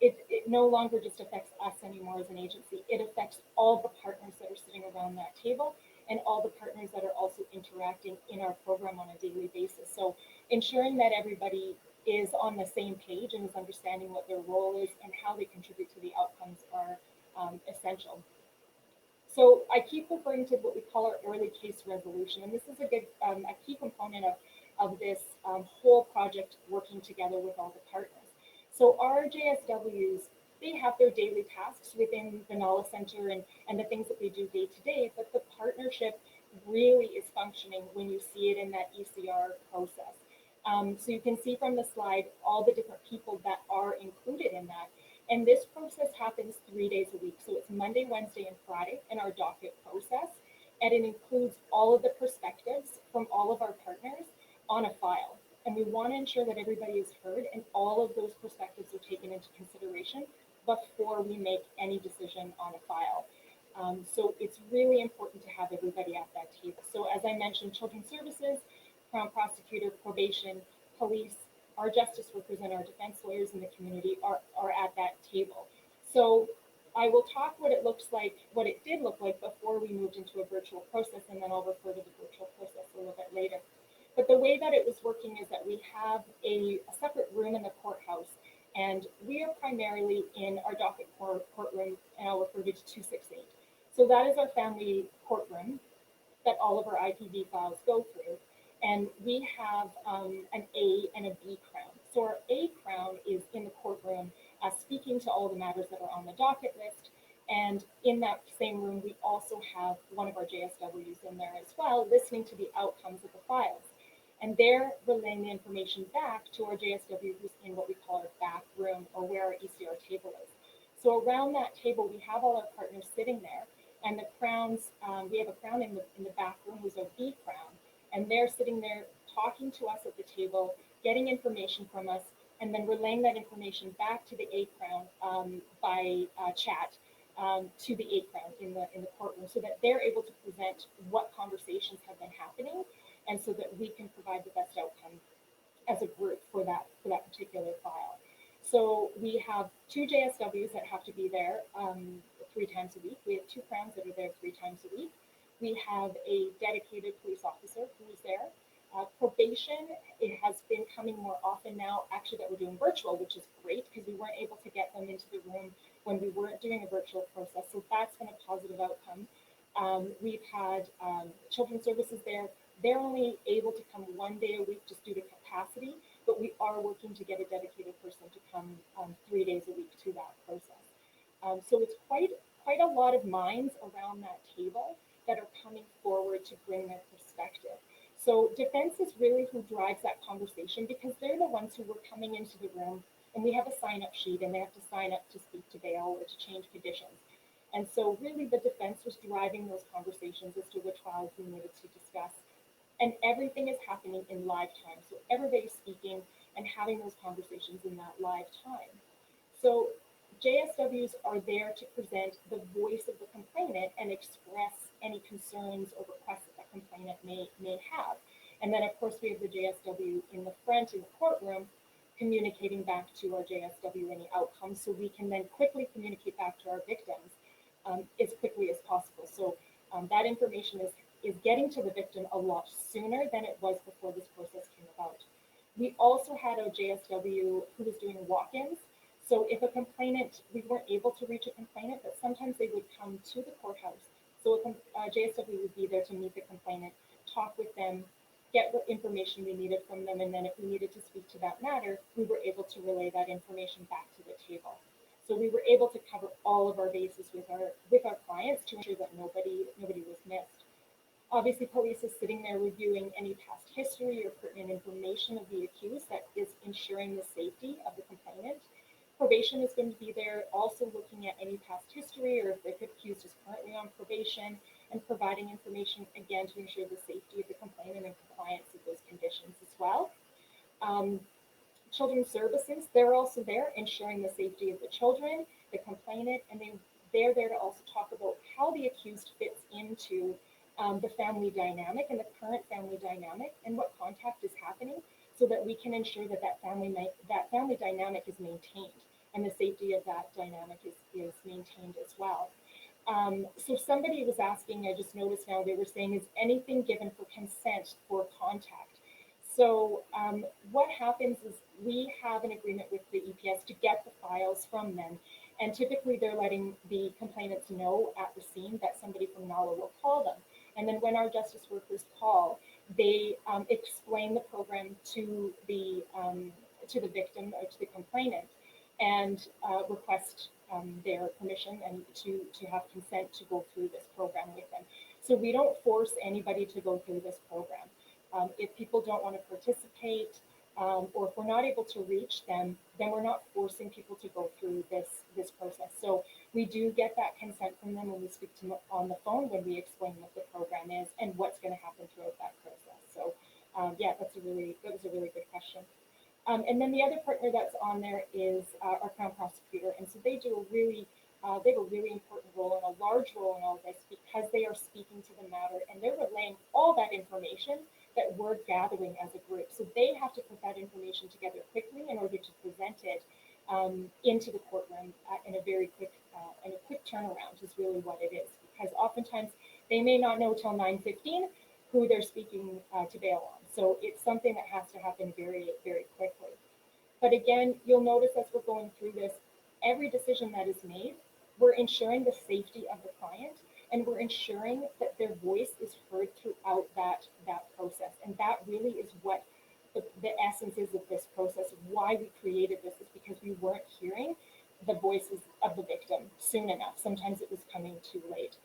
it no longer just affects us anymore as an agency. It affects all the partners that are sitting around that table and all the partners that are also interacting in our program on a daily basis. So ensuring that everybody is on the same page and is understanding what their role is and how they contribute to the outcomes are essential. So I keep referring to what we call our early case resolution, and this is a key component of this whole project working together with all the partners. So our JSWs, they have their daily tasks within the Knowledge Center and the things that they do day to day, but the partnership really is functioning when you see it in that ECR process. So you can see from the slide all the different people that are included in that. And this process happens 3 days a week. So it's Monday, Wednesday, and Friday in our docket process. And it includes all of the perspectives from all of our partners on a file. And we want to ensure that everybody is heard and all of those perspectives are taken into consideration before we make any decision on a file. So it's really important to have everybody at that table. So as I mentioned, Children's Services, Crown Prosecutor, Probation, Police, our justice workers and our defense lawyers in the community are at that table. So I will talk what it looks like, what it did look like before we moved into a virtual process, and then I'll refer to the virtual process a little bit later. But the way that it was working is that we have a separate room in the courthouse, and we are primarily in our docket courtroom, and I'll refer to 268. So that is our family courtroom that all of our IPV files go through. And we have an A and a B crown. So our A crown is in the courtroom speaking to all the matters that are on the docket list. And in that same room, we also have one of our JSWs in there as well, listening to the outcomes of the files. And they're relaying the information back to our JSW who's in what we call our back room, or where our ECR table is. So around that table, we have all our partners sitting there. And the crowns, we have a crown in the back room who's a B crown. And they're sitting there talking to us at the table, getting information from us, and then relaying that information back to the A crown by chat to the A crown in the courtroom, so that they're able to present what conversations have been happening, and so that we can provide the best outcome as a group for that particular file. So we have 2 JSWs that have to be there 3 times a week. We have 2 crowns that are there 3 times a week. We have a dedicated police officer who is there. Probation, it has been coming more often now, actually, that we're doing virtual, which is great because we weren't able to get them into the room when we weren't doing a virtual process. So that's been a positive outcome. We've had Children's Services there. They're only able to come 1 day a week just due to capacity, but we are working to get a dedicated person to come 3 days a week to that process. So it's quite a lot of minds around that table that are coming forward to bring their perspective. So defense is really who drives that conversation, because they're the ones who were coming into the room, and we have a sign-up sheet, and they have to sign up to speak to bail or to change conditions. And so really the defense was driving those conversations as to which files we needed to discuss. And everything is happening in live time. So everybody's speaking and having those conversations in that live time. So JSWs are there to present the voice of the complainant and express any concerns or requests that the complainant may have. And then, of course, we have the JSW in the front in the courtroom communicating back to our JSW any outcomes, so we can then quickly communicate back to our victims as quickly as possible. So that information is getting to the victim a lot sooner than it was before this process came about. We also had a JSW who was doing walk-ins. So if a complainant, we weren't able to reach a complainant, but sometimes they would come to the courthouse. So a JSW would be there to meet the complainant, talk with them, get what information we needed from them, and then if we needed to speak to that matter, we were able to relay that information back to the table. So we were able to cover all of our bases with our clients to ensure that nobody was missed. Obviously, police is sitting there reviewing any past history or pertinent information of the accused that is ensuring the safety of the complainant. Probation is going to be there also looking at any past history, or if the accused is currently on probation, and providing information again to ensure the safety of the complainant and compliance with those conditions as well. Children's Services, they're also there ensuring the safety of the children, the complainant, and they're there to also talk about how the accused fits into the family dynamic and the current family dynamic and what contact is happening, so that we can ensure that that family dynamic is maintained and the safety of that dynamic is maintained as well. So somebody was asking, I just noticed now, they were saying, is anything given for consent for contact? So what happens is we have an agreement with the EPS to get the files from them. And typically they're letting the complainants know at the scene that somebody from NALA will call them. And then when our justice workers call, they explain the program to the victim or to the complainant and request their permission and to have consent to go through this program with them. So we don't force anybody to go through this program. If people don't want to participate, or if we're not able to reach them, then we're not forcing people to go through this process. So we do get that consent from them when we speak to them on the phone, when we explain what the program is and what's going to happen throughout that process. So yeah, that was a really good question. And then the other partner that's on there is our Crown Prosecutor, and so they have a really important role and a large role in all of this, because they are speaking to the matter and they're relaying all that information that we're gathering as a group. So they have to put that information together quickly in order to present it into the courtroom in a very quick turnaround is really what it is. Because oftentimes they may not know till 9:15 who they're speaking to bail on. So it's something that has to happen very, very quickly. But again, you'll notice as we're going through this, every decision that is made, we're ensuring the safety of the client, and we're ensuring that their voice is heard throughout that process. And that really is what the essence is of this process. Why we created this is because we weren't hearing the voices of the victim soon enough. Sometimes it was coming too late.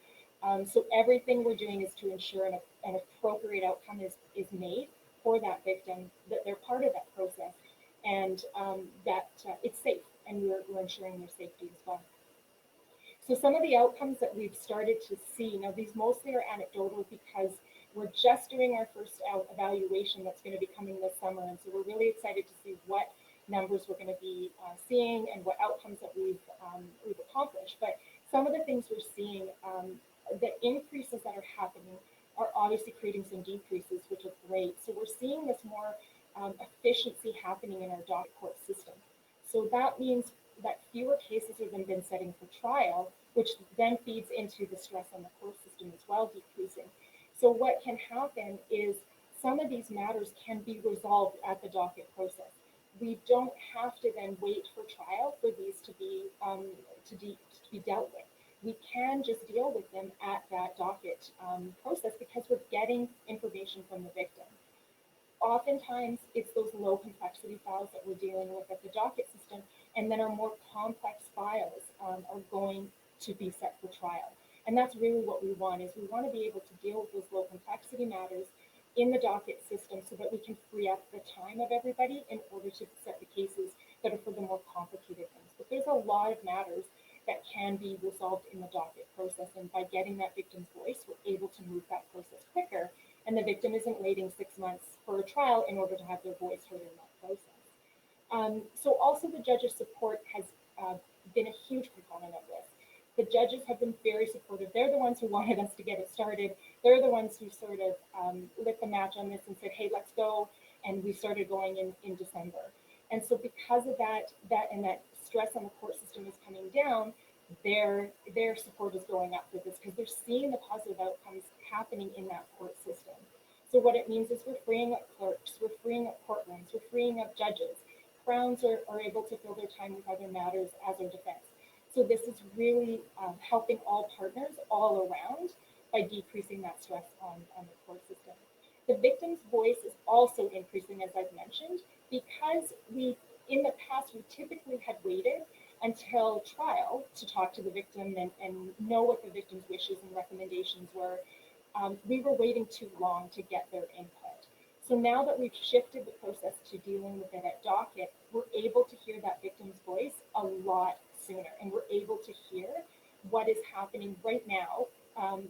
So everything we're doing is to ensure an appropriate outcome is made for that victim, that they're part of that process, and that it's safe, and we're ensuring their safety as well. So some of the outcomes that we've started to see, now these mostly are anecdotal because we're just doing our first evaluation that's going to be coming this summer, and so we're really excited to see what numbers we're going to be seeing and what outcomes that we've accomplished. But some of the things we're seeing, the increases that are happening are obviously creating some decreases, which are great. So we're seeing this more efficiency happening in our docket court system. So that means that fewer cases have been setting for trial, which then feeds into the stress on the court system as well, decreasing. So what can happen is some of these matters can be resolved at the docket process. We don't have to then wait for trial for these to be dealt with. We can just deal with them at that docket process because we're getting information from the victim. Oftentimes, it's those low complexity files that we're dealing with at the docket system, and then our more complex files are going to be set for trial. And that's really what we want, is we want to be able to deal with those low complexity matters in the docket system so that we can free up the time of everybody in order to set the cases that are for the more complicated things. But there's a lot of matters that can be resolved in the docket process, and by getting that victim's voice, we're able to move that process quicker, and the victim isn't waiting 6 months for a trial in order to have their voice heard in that process. So also the judges' support has been a huge component of this. The judges have been very supportive. They're the ones who wanted us to get it started. They're the ones who sort of lit the match on this and said, hey, let's go. And we started going in December. And so because of that stress on the court system is coming down, their support is going up for this because they're seeing the positive outcomes happening in that court system. So what it means is we're freeing up clerks, we're freeing up courtrooms, we're freeing up judges. Crowns are able to fill their time with other matters as our defense. So this is really helping all partners all around by decreasing that stress on the court system. The victim's voice is also increasing, as I've mentioned, because in the past, we typically had waited until trial to talk to the victim and know what the victim's wishes and recommendations were. We were waiting too long to get their input. So now that we've shifted the process to dealing with it at docket, we're able to hear that victim's voice a lot sooner, and we're able to hear what is happening right now,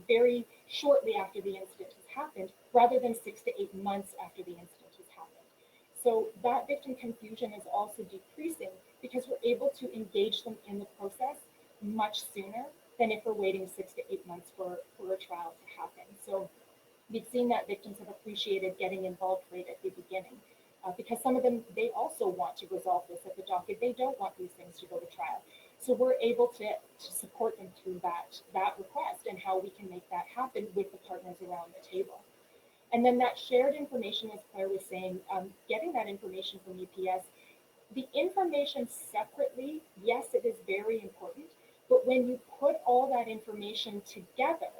very shortly after the incident has happened, rather than 6 to 8 months after the incident has happened. So that victim confusion is also decreasing because we're able to engage them in the process much sooner than if we're waiting 6 to 8 months for a trial to happen. So we've seen that victims have appreciated getting involved right at the beginning, because some of them, they also want to resolve this at the docket. They don't want these things to go to trial. So we're able to support them through that request and how we can make that happen with the partners around the table. And then that shared information, as Claire was saying, getting that information from EPS, the information separately, yes, it is very important, but when you put all that information together,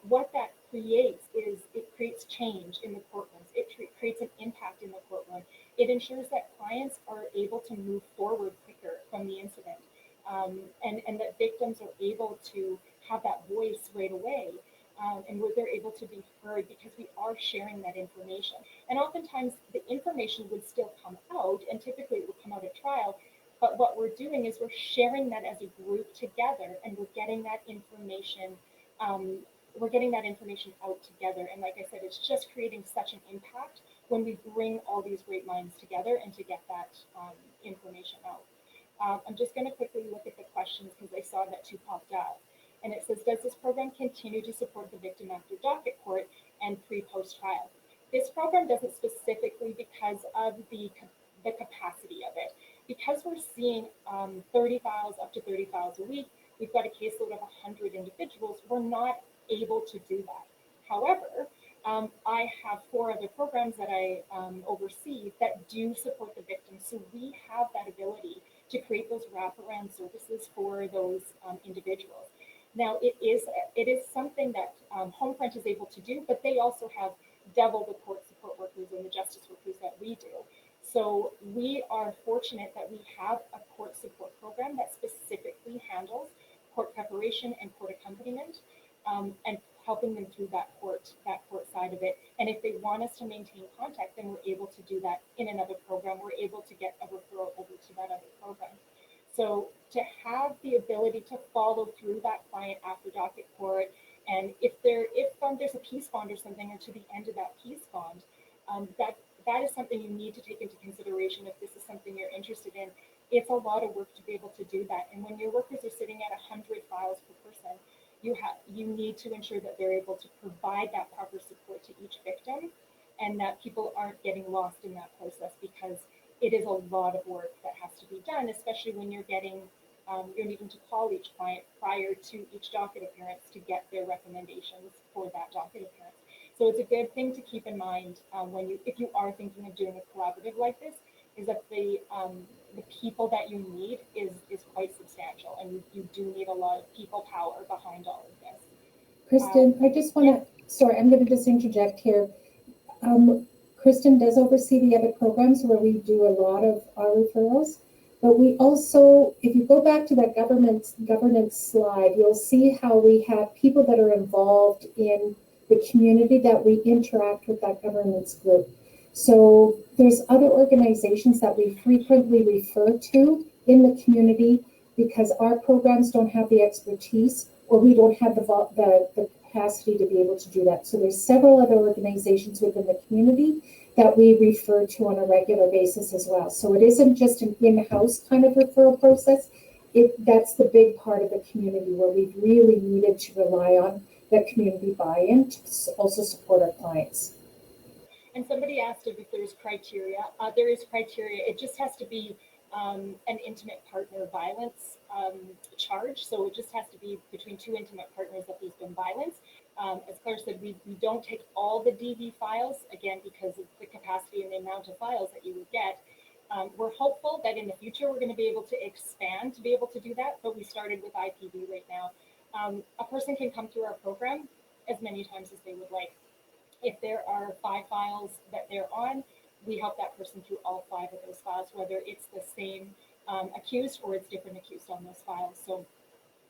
what that creates is it creates change in the courtrooms. It creates an impact in the courtroom. It ensures that clients are able to move forward quicker from the incident, and that victims are able to have that voice right away, and where they're able to be heard because we are sharing that information. And oftentimes the information would still come out, and typically it would come out at trial, but what we're doing is we're sharing that as a group together, and we're getting that information out together. And like I said, it's just creating such an impact when we bring all these great minds together and to get that information out. I'm just going to quickly look at the questions because I saw that two popped up. And it says, does this program continue to support the victim after docket court and pre-post trial? This program doesn't specifically because of the capacity of it. Because we're seeing 30 files, up to 30 files a week, we've got a caseload of 100 individuals, we're not able to do that. However, I have 4 other programs that I oversee that do support the victims. So we have that ability to create those wraparound services for those individuals. Now, it is something that Homefront is able to do, but they also have double the court support workers and the justice workers that we do. So we are fortunate that we have a court support program that specifically handles court preparation and court accompaniment, and helping them through that court side of it. And if they want us to maintain contact, then we're able to do that in another program. We're able to get a referral over to that other program. So to have the ability to follow through that client after docket court, and if there's a peace bond or something, or to the end of that peace bond, that is something you need to take into consideration if this is something you're interested in. It's a lot of work to be able to do that. And when your workers are sitting at 100 files per person, you need to ensure that they're able to provide that proper support to each victim, and that people aren't getting lost in that process, because it is a lot of work that has to be done, especially when you're needing to call each client prior to each docket appearance to get their recommendations for that docket appearance. So it's a good thing to keep in mind if you are thinking of doing a collaborative like this, is that the people that you need is quite substantial, and you do need a lot of people power behind all of this. Kristin, I just want to, sorry, I'm going to just interject here. Kristin does oversee the other programs where we do a lot of our referrals, but we also, if you go back to that governance slide, you'll see how we have people that are involved in the community that we interact with that governance group. So there's other organizations that we frequently refer to in the community because our programs don't have the expertise, or we don't have the capacity to be able to do that. So there's several other organizations within the community that we refer to on a regular basis as well. So it isn't just an in-house kind of referral process. That's the big part of the community where we've really needed to rely on the community buy-in to also support our clients. And somebody asked if there's criteria. There is criteria. It just has to be an intimate partner violence charge. So it just has to be between 2 intimate partners that there's been violence. As Claire said, we don't take all the DV files, again, because of the capacity and the amount of files that you would get. We're hopeful that in the future we're going to be able to expand to be able to do that, but we started with IPV right now. A person can come through our program as many times as they would like. If there are 5 files that they're on, we help that person through all 5 of those files, whether it's the same accused or it's different accused on those files. So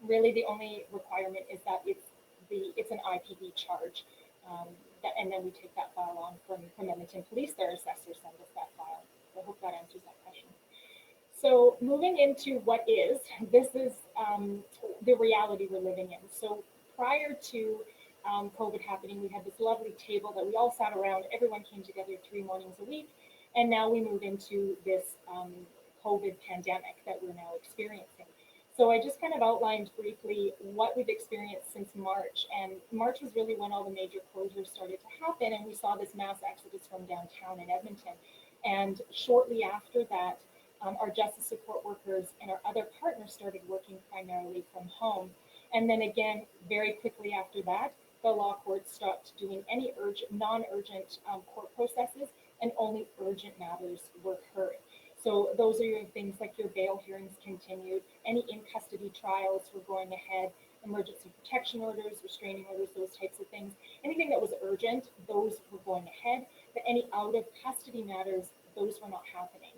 really the only requirement is that it's an IPV charge. And then we take that file on from Edmonton Police. Their assessors send us that file. So I hope that answers that question. So moving into this is the reality we're living in. So prior to COVID happening, we had this lovely table that we all sat around. Everyone came together 3 mornings a week. And now we move into this COVID pandemic that we're now experiencing. So I just kind of outlined briefly what we've experienced since March. And March was really when all the major closures started to happen. And we saw this mass exodus from downtown in Edmonton. And shortly after that, our justice support workers and our other partners started working primarily from home. And then again, very quickly after that, the law courts stopped doing any non-urgent court processes, and only urgent matters were heard. So those are your things like your bail hearings continued, any in-custody trials were going ahead, emergency protection orders, restraining orders, those types of things. Anything that was urgent, those were going ahead, but any out-of-custody matters, those were not happening.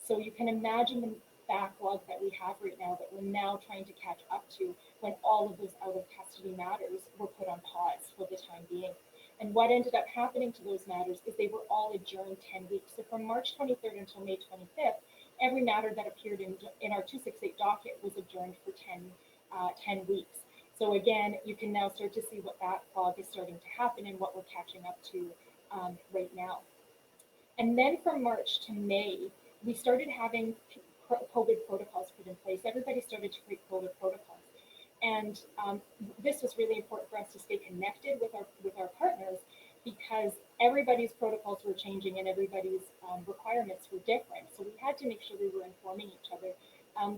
So you can imagine the backlog that we have right now that we're now trying to catch up to when all of those out-of-custody matters were put on pause for the time being. And what ended up happening to those matters is they were all adjourned 10 weeks. So from March 23rd until May 25th, every matter that appeared in our 268 docket was adjourned for 10 weeks. So again, you can now start to see what backlog is starting to happen and what we're catching up to right now. And then from March to May, we started having COVID protocols put in place. Everybody started to create COVID protocols. And this was really important for us to stay connected with our partners, because everybody's protocols were changing and everybody's requirements were different. So we had to make sure we were informing each other.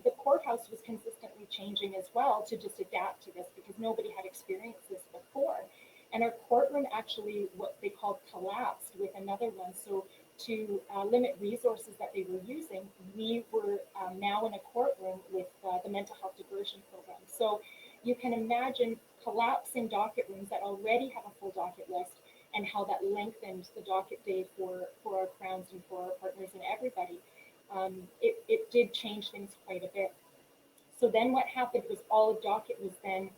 The courthouse was consistently changing as well to just adapt to this, because nobody had experienced this before. And our courtroom actually, what they called, collapsed with another one. So to limit resources that they were using, we were now in a courtroom with the mental health diversion program. So you can imagine collapsing docket rooms that already have a full docket list, and how that lengthened the docket day for our crowns and for our partners and everybody. It did change things quite a bit. So then what happened was all of docket was then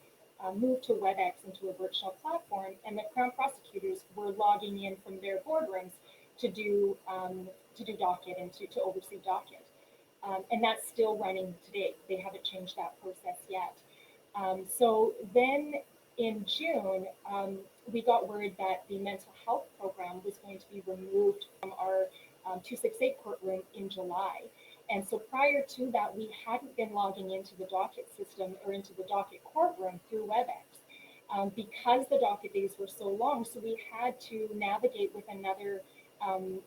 moved to WebEx, into a virtual platform, and the Crown prosecutors were logging in from their boardrooms to do docket and to oversee docket. And that's still running today. They haven't changed that process yet. So then in June, we got word that the mental health program was going to be removed from our 268 courtroom in July. And so prior to that, we hadn't been logging into the docket system or into the docket courtroom through WebEx because the docket days were so long. So we had to navigate with another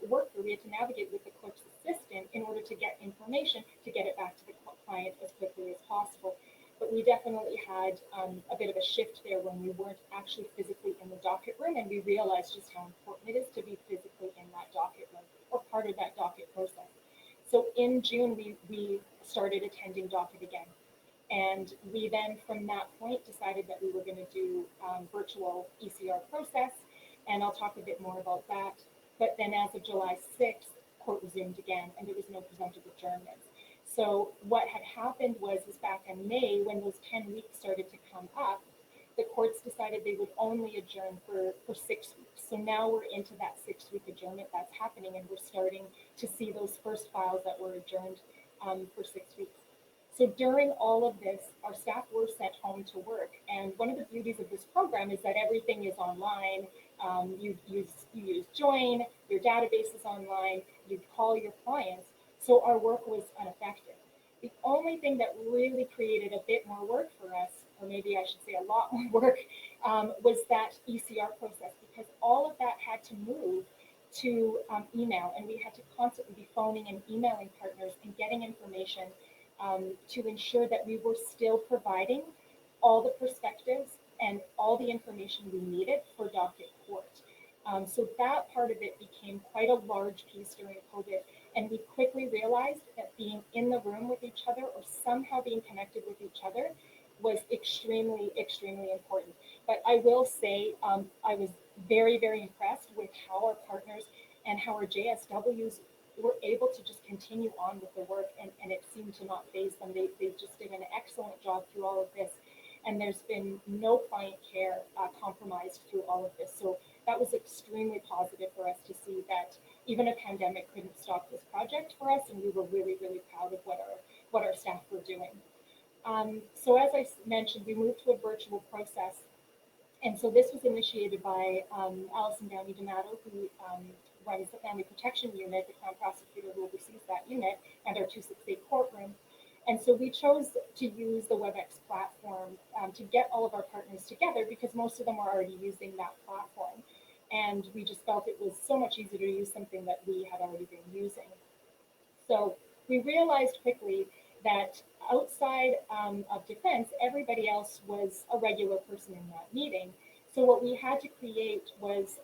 worker. We had to navigate with the clerk's assistant in order to get information to get it back to the client as quickly as possible. But we definitely had a bit of a shift there when we weren't actually physically in the docket room, and we realized just how important it is to be physically in that docket room or part of that docket process. So in June, we started attending docket again. And we then, from that point, decided that we were going to do virtual ECR process, and I'll talk a bit more about that. But then as of July 6th, court resumed again, and there was no presumptive adjournment. So what had happened was back in May, when those 10 weeks started to come up, the courts decided they would only adjourn for 6 weeks. So now we're into that 6-week adjournment that's happening, and we're starting to see those first files that were adjourned for 6 weeks. So during all of this, our staff were sent home to work. And one of the beauties of this program is that everything is online. You use Join, your database is online, you call your clients. So our work was unaffected. The only thing that really created a bit more work for us, or maybe I should say a lot more work, was that ECR process, because all of that had to move to email, and we had to constantly be phoning and emailing partners and getting information to ensure that we were still providing all the perspectives and all the information we needed for docket court. So that part of it became quite a large piece during COVID. And we quickly realized that being in the room with each other, or somehow being connected with each other, was extremely, extremely important. But I will say, I was very, very impressed with how our partners and how our JSWs were able to just continue on with the work, and it seemed to not faze them. They just did an excellent job through all of this. And there's been no client care compromised through all of this. So that was extremely positive for us to see that even a pandemic couldn't stop this project for us, and we were really, really proud of what our staff were doing. So as I mentioned, we moved to a virtual process, and so this was initiated by ALLISON DOWNEY-DAMATO, who runs the Family Protection Unit, the Crown prosecutor who oversees that unit, and our 268 courtroom. And so we chose to use the WebEx platform to get all of our partners together because most of them were already using that platform. And we just felt it was so much easier to use something that we had already been using. So we realized quickly that outside of defense, everybody else was a regular person in that meeting. So what we had to create was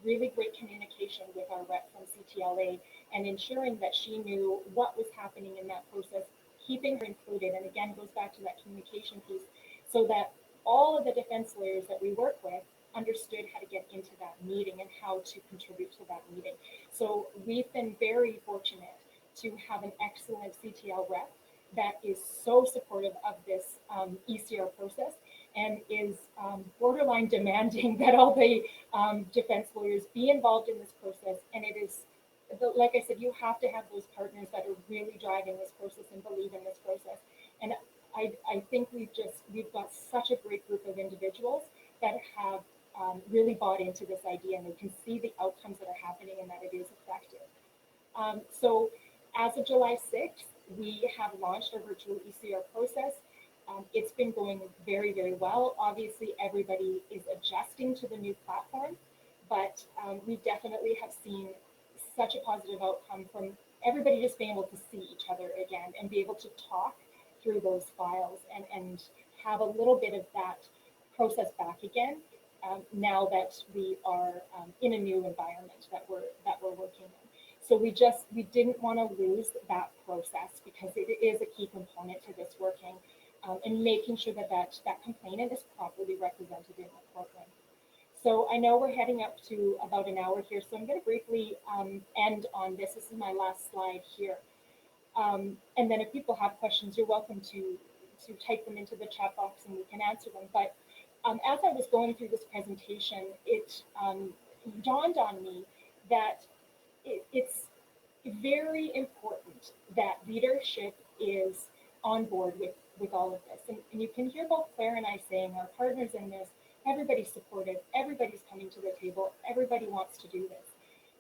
really great communication with our rep from CTLA and ensuring that she knew what was happening in that process, keeping her included. And again, it goes back to that communication piece so that all of the defense lawyers that we work with understood how to get into that meeting and how to contribute to that meeting. So we've been very fortunate to have an excellent CTL rep that is so supportive of this ECR process and is borderline demanding that all the defense lawyers be involved in this process. And it is, like I said, you have to have those partners that are really driving this process and believe in this process. And I think we've got such a great group of individuals that have really bought into this idea and they can see the outcomes that are happening and that it is effective. So as of July 6th, we have launched our virtual ECR process. It's been going very, very well. Obviously, everybody is adjusting to the new platform, but we definitely have seen such a positive outcome from everybody just being able to see each other again and be able to talk through those files and have a little bit of that process back again now that we are in a new environment that we're working in. So we didn't want to lose that process because it is a key component to this working and making sure that complainant is properly represented in the courtroom. So I know we're heading up to about an hour here, so I'm going to briefly end on this. This is my last slide here. And then if people have questions, you're welcome to type them into the chat box and we can answer them. But as I was going through this presentation, it dawned on me that it's very important that leadership is on board with all of this. And you can hear both Claire and I saying our partners in this, everybody's supportive, everybody's coming to the table, everybody wants to do this.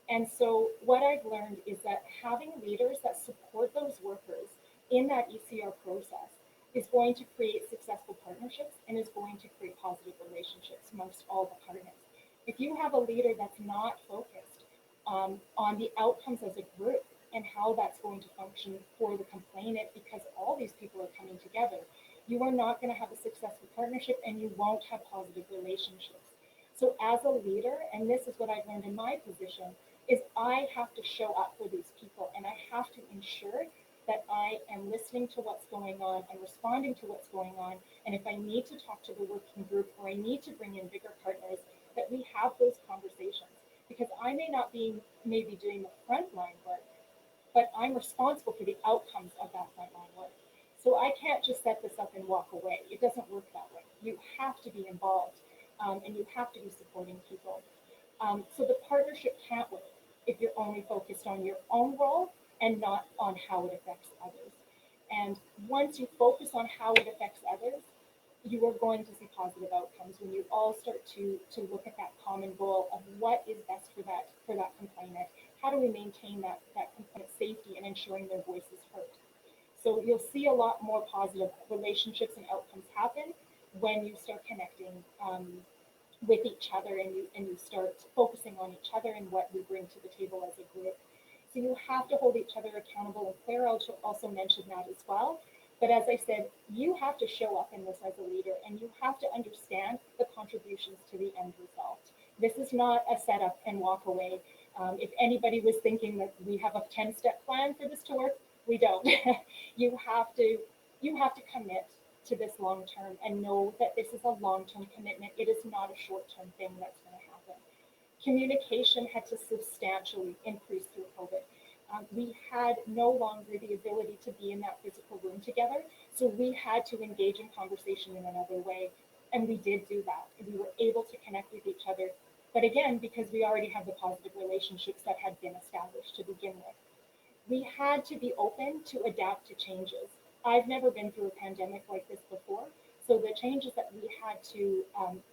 And so what I've learned is that having leaders that support those workers in that ECR process is going to create successful partnerships and is going to create positive relationships amongst all the partners. If you have a leader that's not focused on the outcomes as a group and how that's going to function for the complainant because all these people are coming together, you are not going to have a successful partnership and you won't have positive relationships. So as a leader, and this is what I've learned in my position, is I have to show up for these people and I have to ensure that I am listening to what's going on and responding to what's going on. And if I need to talk to the working group or I need to bring in bigger partners, that we have those conversations. Because I may not be maybe doing the frontline work, but I'm responsible for the outcomes of that frontline work. So I can't just set this up and walk away. It doesn't work that way. You have to be involved and you have to be supporting people. So the partnership can't work if you're only focused on your own role and not on how it affects others. And once you focus on how it affects others, you are going to see positive outcomes when you all start to look at that common goal of what is best for that complainant. How do we maintain that complainant safety and ensuring their voice is heard? So you'll see a lot more positive relationships and outcomes happen when you start connecting with each other and you start focusing on each other and what we bring to the table as a group. So you have to hold each other accountable, and Claire also mentioned that as well. But as I said, you have to show up in this as a leader and you have to understand the contributions to the end result. This is not a setup and walk away. If anybody was thinking that we have a 10-step plan for this to work, we don't. You have to commit to this long term and know that this is a long-term commitment. It is not a short-term thing that's going to happen. Communication had to substantially increase through COVID. We had no longer the ability to be in that physical room together. So we had to engage in conversation in another way. And we did do that. We were able to connect with each other. But again, because we already had the positive relationships that had been established to begin with, we had to be open to adapt to changes. I've never been through a pandemic like this before. So the changes that we had to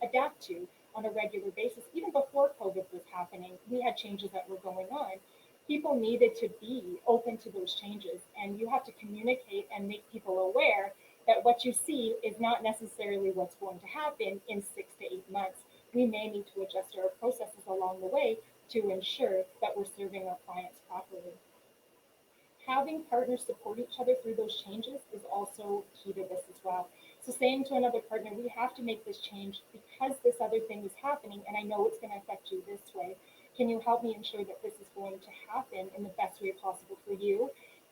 adapt to on a regular basis, even before COVID was happening, we had changes that were going on. people needed to be open to those changes, and you have to communicate and make people aware that what you see is not necessarily what's going to happen in 6 to 8 months. We may need to adjust our processes along the way to ensure that we're serving our clients properly. Having partners support each other through those changes is also key to this as well. So saying to another partner, we have to make this change because this other thing is happening, and I know it's going to affect you this way. Can you help me ensure that this is going to happen in the best way possible for you?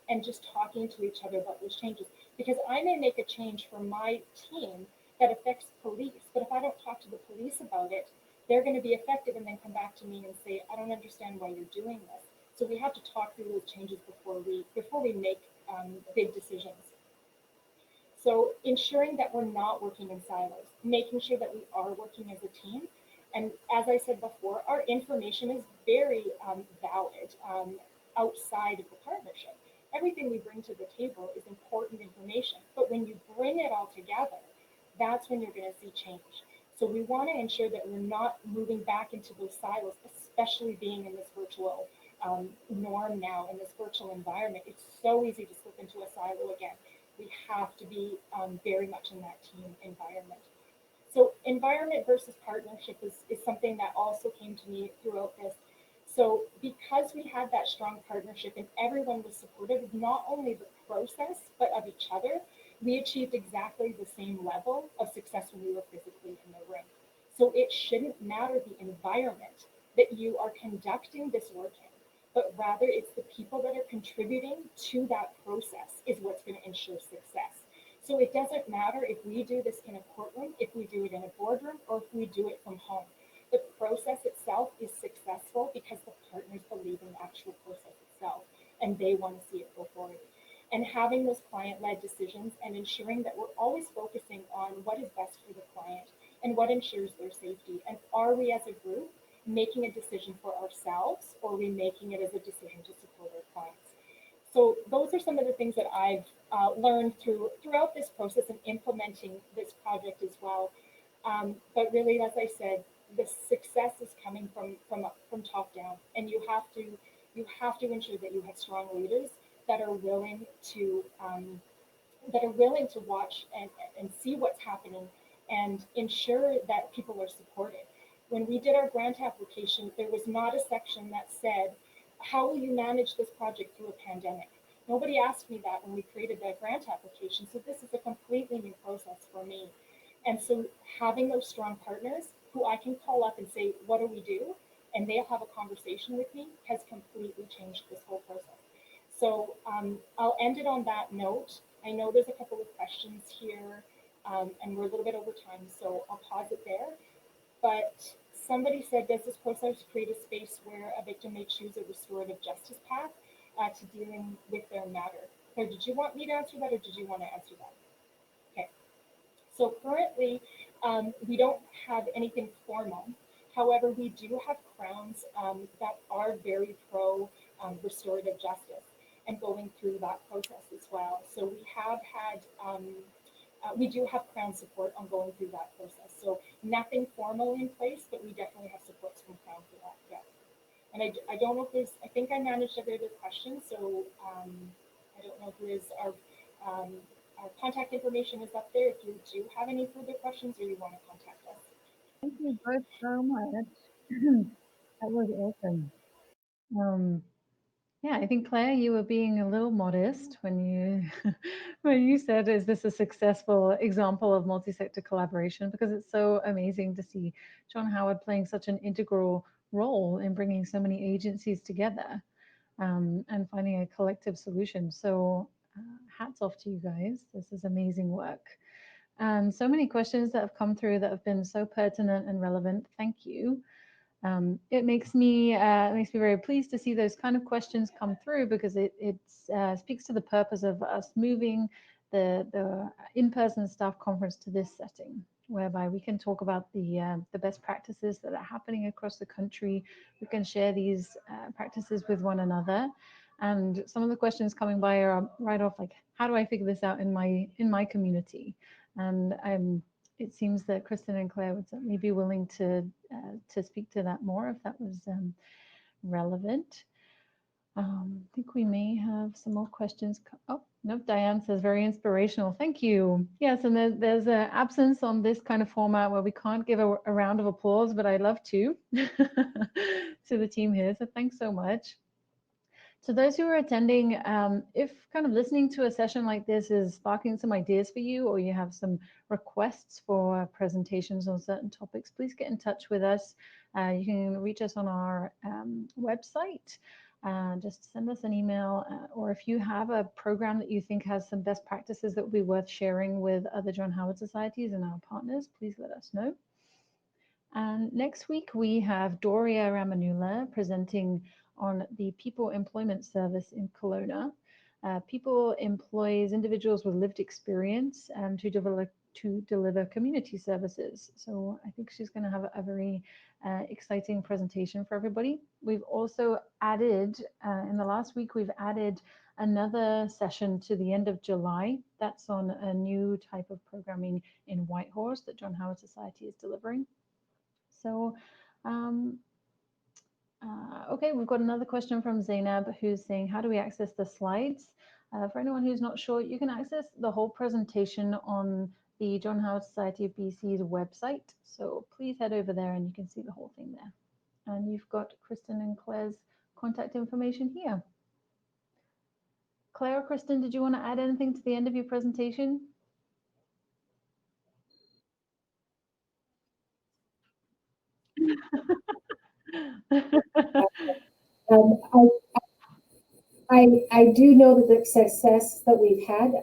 And just talking to each other about those changes. Because I may make a change for my team that affects police, but if I don't talk to the police about it, they're going to be affected and then come back to me and say, I don't understand why you're doing this. So we have to talk through those changes before we make big decisions. So ensuring that we're not working in silos, making sure that we are working as a team. And as I said before, our information is very valid outside of the partnership. Everything we bring to the table is important information, but when you bring it all together, that's when you're going to see change. So we want to ensure that we're not moving back into those silos, especially being in this virtual norm now, in this virtual environment. It's so easy to slip into a silo again. We have to be very much in that team environment. So environment versus partnership is something that also came to me throughout this. So because we had that strong partnership and everyone was supportive of not only the process, but of each other, we achieved exactly the same level of success when we were physically in the room. So it shouldn't matter the environment that you are conducting this work in, but rather it's the people that are contributing to that process is what's going to ensure success. So it doesn't matter if we do this in a courtroom, if we do it in a boardroom, or if we do it from home. The process itself is successful because the partners believe in the actual process itself and they want to see it go forward. And having those client-led decisions and ensuring that we're always focusing on what is best for the client and what ensures their safety. And are we as a group making a decision for ourselves, or are we making it as a decision to support our clients? So those are some of the things that I've learned throughout this process and implementing this project as well. But really, as I said, the success is coming from top down, and you have to ensure that you have strong leaders that are willing to watch and see what's happening and ensure that people are supported. When we did our grant application, there was not a section that said, how will you manage this project through a pandemic? Nobody asked me that when we created that grant application. So this is a completely new process for me. And so having those strong partners who I can call up and say, what do we do? And they'll have a conversation with me has completely changed this whole process. So I'll end it on that note. I know there's a couple of questions here and we're a little bit over time, so I'll pause it there. But somebody said, does this process create a space where a victim may choose a restorative justice path to dealing with their matter? So did you want me to answer that, or did you want to answer that? Okay. So currently, we don't have anything formal. However, we do have crowns that are very pro restorative justice and going through that process as well. So we have had we do have Crown support on going through that process. So nothing formal in place, but we definitely have supports from Crown for that. Yeah. And I don't know if there's, I think I managed every other question. So I don't know if there is our contact information is up there if you do have any further questions or you want to contact us. Thank you both so much. That was awesome. Yeah, I think Claire, you were being a little modest when you when you said, "Is this a successful example of multi-sector collaboration?" Because it's so amazing to see John Howard playing such an integral role in bringing so many agencies together and finding a collective solution. So, hats off to you guys. This is amazing work. And so many questions that have come through that have been so pertinent and relevant. Thank you. It makes me very pleased to see those kind of questions come through, because it speaks to the purpose of us moving the in-person staff conference to this setting, whereby we can talk about the best practices that are happening across the country. We can share these practices with one another. And some of the questions coming by are right off like, how do I figure this out in my community? And it seems that Kristin and Claire would certainly be willing to speak to that more if that was relevant. I think we may have some more questions. Oh, no, Diane says very inspirational. Thank you. Yes, and there's an absence on this kind of format where we can't give a round of applause, but I'd love to to the team here. So thanks so much. So those who are attending, if kind of listening to a session like this is sparking some ideas for you, or you have some requests for presentations on certain topics, please get in touch with us. You can reach us on our website. Just send us an email, or if you have a program that you think has some best practices that would be worth sharing with other John Howard societies and our partners, please let us know. And next week we have Doria Ramanula presenting on the People Employment Service in Kelowna. People employs individuals with lived experience to deliver community services. So I think she's going to have a very exciting presentation for everybody. We've also added, in the last week, we've added another session to the end of July. That's on a new type of programming in Whitehorse that John Howard Society is delivering. So, okay, we've got another question from Zainab who's saying, how do we access the slides? For anyone who's not sure, you can access the whole presentation on the John Howard Society of BC's website. So please head over there and you can see the whole thing there. And you've got Kristin and Claire's contact information here. Claire or Kristin, did you want to add anything to the end of your presentation? I do know that the success that we've had.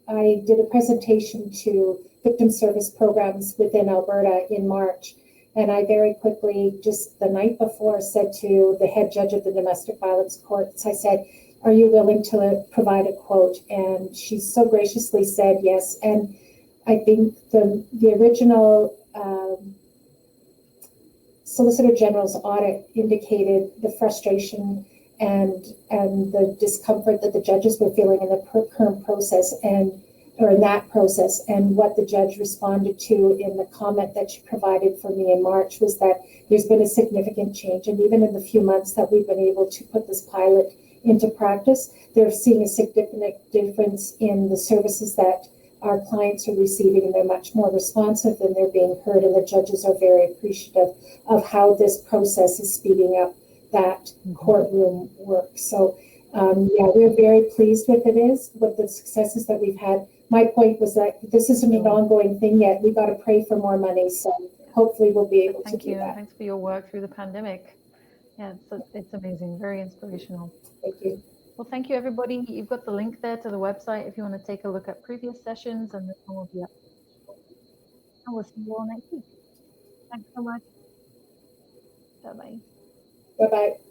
I did a presentation to victim service programs within Alberta in March, and I very quickly, just the night before, said to the head judge of the domestic violence courts, I said, are you willing to provide a quote? And she so graciously said yes. And I think the original Solicitor General's audit indicated the frustration and the discomfort that the judges were feeling in the current process or in that process. And what the judge responded to in the comment that she provided for me in March was that there's been a significant change. And even in the few months that we've been able to put this pilot into practice, they're seeing a significant difference in the services that our clients are receiving, and they're much more responsive and they're being heard. And the judges are very appreciative of how this process is speeding up that courtroom work. So yeah, we're very pleased with the successes that we've had. My point was that this isn't an ongoing thing yet. We got to pray for more money. So hopefully we'll be able to do that. Thanks for your work through the pandemic. Yeah, it's amazing, very inspirational. Thank you. Well, thank you, everybody. You've got the link there to the website if you want to take a look at previous sessions, and this one will be up. And we'll see you all next week. Thanks so much. Bye-bye. Bye-bye.